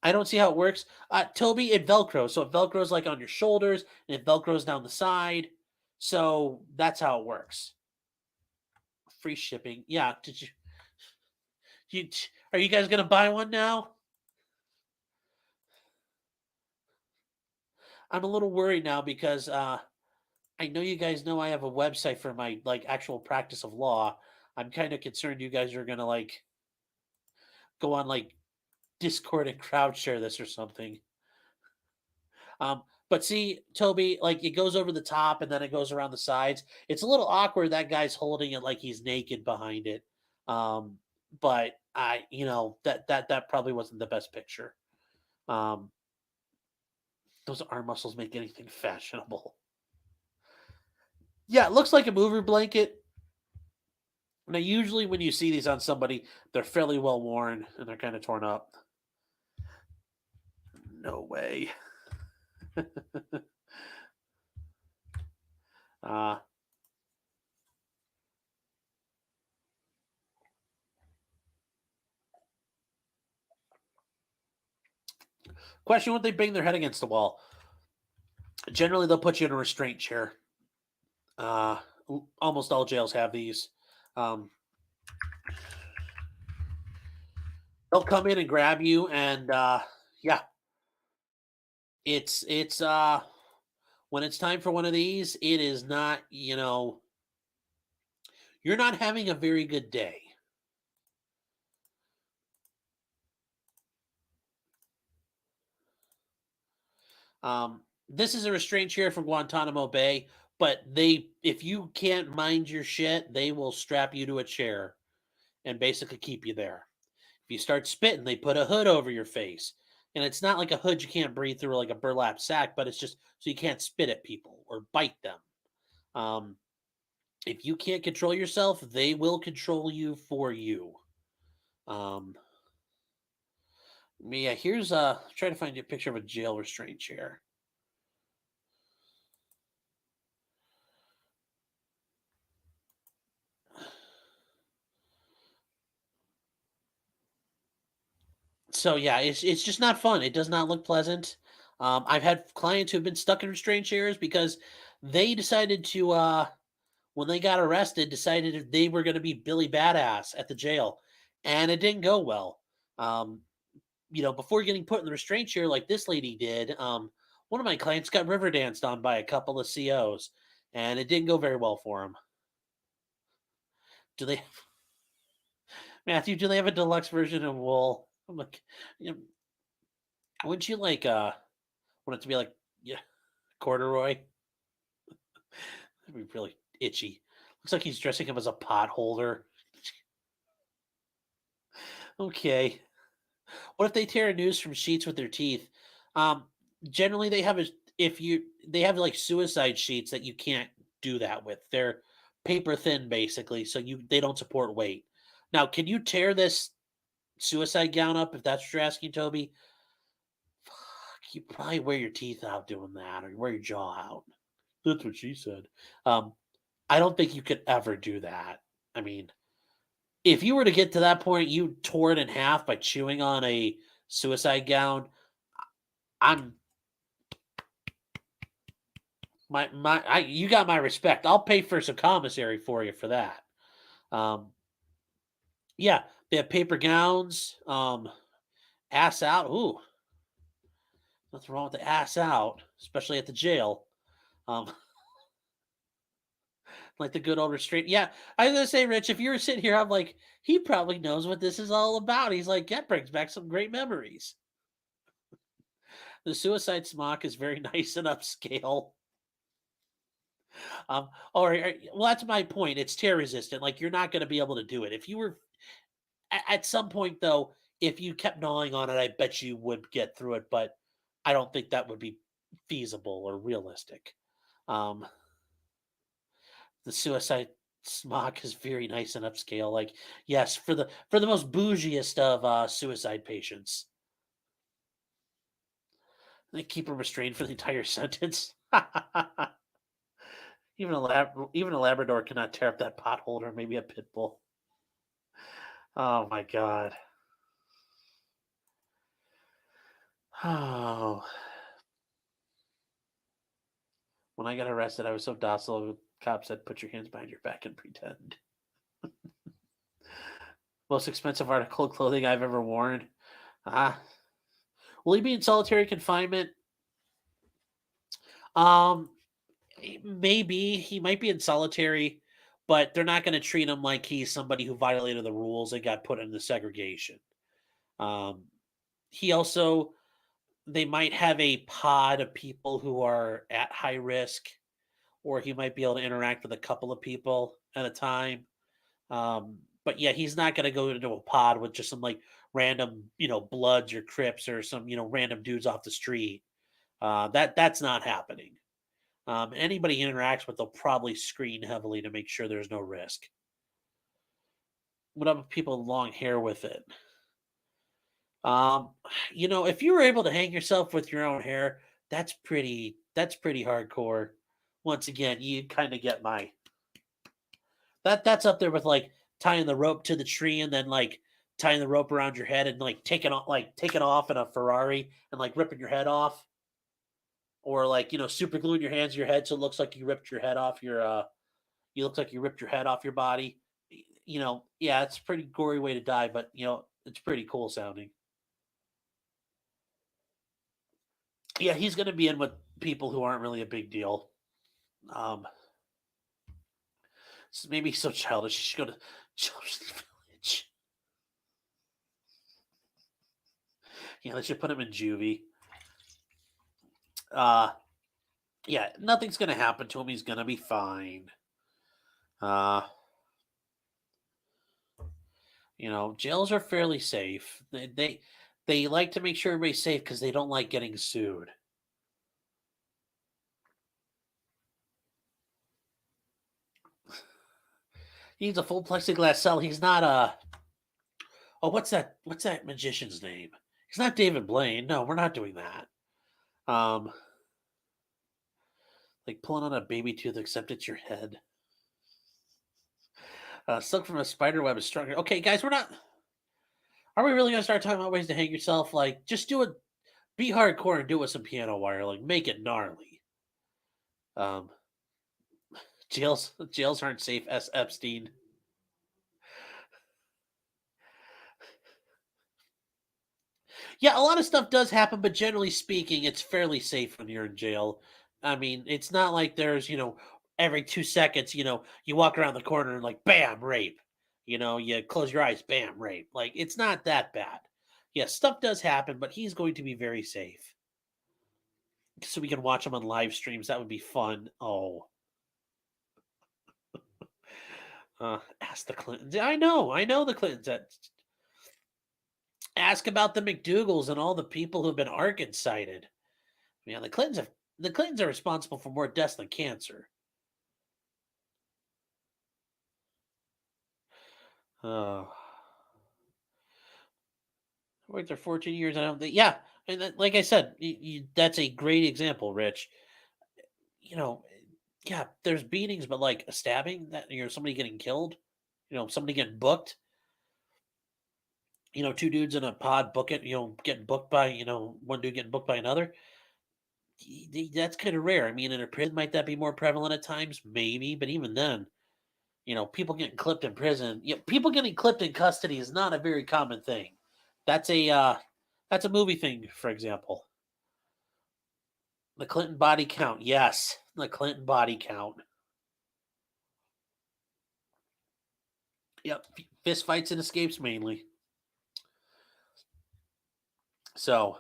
I don't see how it works. Toby, it Velcros. So it Velcros like on your shoulders and it Velcros down the side. So that's how it works. Free shipping. Yeah. Did are you guys going to buy one now? I'm a little worried now because I know you guys know I have a website for my actual practice of law. I'm kind of concerned you guys are going to go on Discord and crowd share this or something. But see, Toby, it goes over the top and then it goes around the sides. It's a little awkward. That guy's holding it like he's naked behind it. But that probably wasn't the best picture. Those arm muscles make anything fashionable. Yeah, it looks like a mover blanket. Now, usually when you see these on somebody, they're fairly well worn and they're kind of torn up. No way. uh, Question: would they bang their head against the wall? Generally, they'll put you in a restraint chair. Uh, Almost all jails have these. They'll come in and grab you, and yeah, it's when it's time for one of these, it is not, you're not having a very good day. This is a restraint chair from Guantanamo Bay, but if you can't mind your shit, they will strap you to a chair and basically keep you there. If you start spitting, they put a hood over your face. And it's not like a hood you can't breathe through like a burlap sack, but it's just so you can't spit at people or bite them. If you can't control yourself, they will control you for you. Yeah, here's try to find you a picture of a jail restraint chair. So yeah, it's just not fun. It does not look pleasant. I've had clients who've been stuck in restraint chairs because they decided to when they got arrested, decided they were going to be Billy Badass at the jail, and it didn't go well. Um, Before getting put in the restraint chair like this lady did, one of my clients got river danced on by a couple of COs, and it didn't go very well for him. Do they, Matthew? Do they have a deluxe version of wool? I'm like, wouldn't you like want it to be like corduroy? That'd be really itchy. Looks like he's dressing him as a pot holder. Okay. What if they tear a noose from sheets with their teeth? Um, Generally, they have like suicide sheets that you can't do that with. They're paper thin, basically, so they don't support weight. Now, can you tear this suicide gown up if that's what you're asking, Toby? Fuck, you probably wear your teeth out doing that, or you wear your jaw out. That's what she said. Um, I don't think you could ever do that. I mean, if you were to get to that point, you tore it in half by chewing on a suicide gown. I'm you got my respect. I'll pay for some commissary for you for that. Um, yeah, they have paper gowns. Ass out. Ooh, nothing wrong with the ass out, especially at the jail. Um, like the good old restraint. Yeah, I was gonna say, Rich, if you were sitting here, I'm like, he probably knows what this is all about. He's like, that brings back some great memories. The suicide smock is very nice and upscale. Well, that's my point. It's tear resistant. Like you're not going to be able to do it. If you were at some point, though, if you kept gnawing on it, I bet you would get through it. But I don't think that would be feasible or realistic. The suicide smock is very nice and upscale. Like yes, for the most bougiest of suicide patients, they keep them restrained for the entire sentence. Even a Labrador cannot tear up that pot holder. Maybe a pit bull. Oh my god. Oh. When I got arrested, I was so docile. The cop said, "Put your hands behind your back and pretend." Most expensive article of clothing I've ever worn. Will he be in solitary confinement? Um, Maybe he might be in solitary, but they're not going to treat him like he's somebody who violated the rules and got put into segregation. Um, he also, they might have a pod of people who are at high risk, or he might be able to interact with a couple of people at a time. But yeah, he's not going to go into a pod with just some like random, Bloods or Crips or some, random dudes off the street. That's not happening. Anybody he interacts with, they'll probably screen heavily to make sure there's no risk. what up with people with long hair with it? Um, if you were able to hang yourself with your own hair, that's pretty hardcore. Once again, you kind of get my that's up there with like tying the rope to the tree and then like tying the rope around your head and like taking off in a Ferrari and like ripping your head off. Or like, super gluing your hands to your head so it looks like you ripped your head off you look like you ripped your head off your body. Yeah, it's a pretty gory way to die, but it's pretty cool sounding. Yeah, he's gonna be in with people who aren't really a big deal. Um, maybe he's so childish. He should go to children's village. Yeah, they should put him in juvie. Uh, yeah, nothing's gonna happen to him. He's gonna be fine. Uh, jails are fairly safe. They like to make sure everybody's safe because they don't like getting sued. He needs a full plexiglass cell. He's not a. Oh, what's that? What's that magician's name? He's not David Blaine. No, we're not doing that. Um, like pulling on a baby tooth, except it's your head. Silk from a spider web is stronger. Okay, guys, we're not. Are we really gonna start talking about ways to hang yourself? Like, just do it. Be hardcore and do it with some piano wire. Like, make it gnarly. Um, jails aren't safe. S. Epstein. Yeah, a lot of stuff does happen, but generally speaking, it's fairly safe when you're in jail. I mean, it's not like there's, every 2 seconds, you walk around the corner and like, bam, rape. You close your eyes, bam, rape. Like, it's not that bad. Yeah, stuff does happen, but he's going to be very safe. So we can watch him on live streams. That would be fun. Oh. Ask the Clintons. I know the Clintons. Ask about the McDougalls and all the people who've been ARC incited. Man, the Clintons are responsible for more deaths than cancer. Oh, I worked there 14 years. I don't think. Yeah, and like I said, that's a great example, Rich. You know, yeah, there's beatings, but like a stabbing, that somebody getting killed, somebody getting booked. Two dudes in a pod book it. Getting booked by one dude getting booked by another. That's kind of rare. I mean, in a prison, might that be more prevalent at times? Maybe, but even then, people getting clipped in prison, people getting clipped in custody is not a very common thing. That's a movie thing, for example. The Clinton body count, yes, the Clinton body count. Yep, fist fights and escapes mainly. So,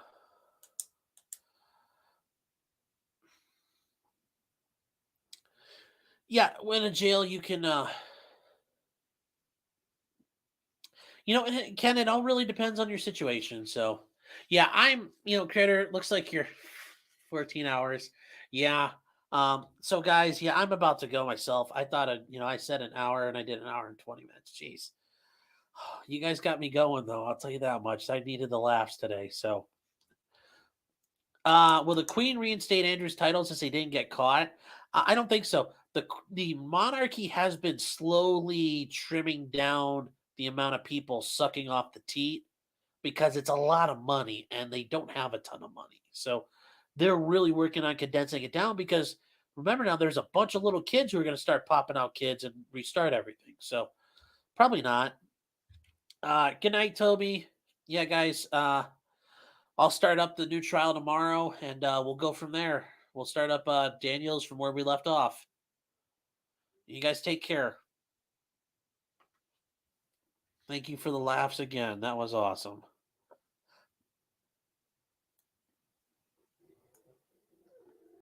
yeah, when in jail, you can, Ken, it all really depends on your situation. So, yeah, Critter, looks like you're 14 hours. Yeah. So guys, yeah, I'm about to go myself. I thought, I said an hour and I did an hour and 20 minutes. Jeez. You guys got me going though. I'll tell you that much. I needed the laughs today. So, will the Queen reinstate Andrew's title since he didn't get caught? I don't think so. The monarchy has been slowly trimming down the amount of people sucking off the teat because it's a lot of money and they don't have a ton of money. So they're really working on condensing it down because remember now there's a bunch of little kids who are going to start popping out kids and restart everything. So probably not. Good night, Toby. Yeah, guys. I'll start up the new trial tomorrow and we'll go from there. We'll start up Daniels from where we left off. You guys take care. Thank you for the laughs again. That was awesome.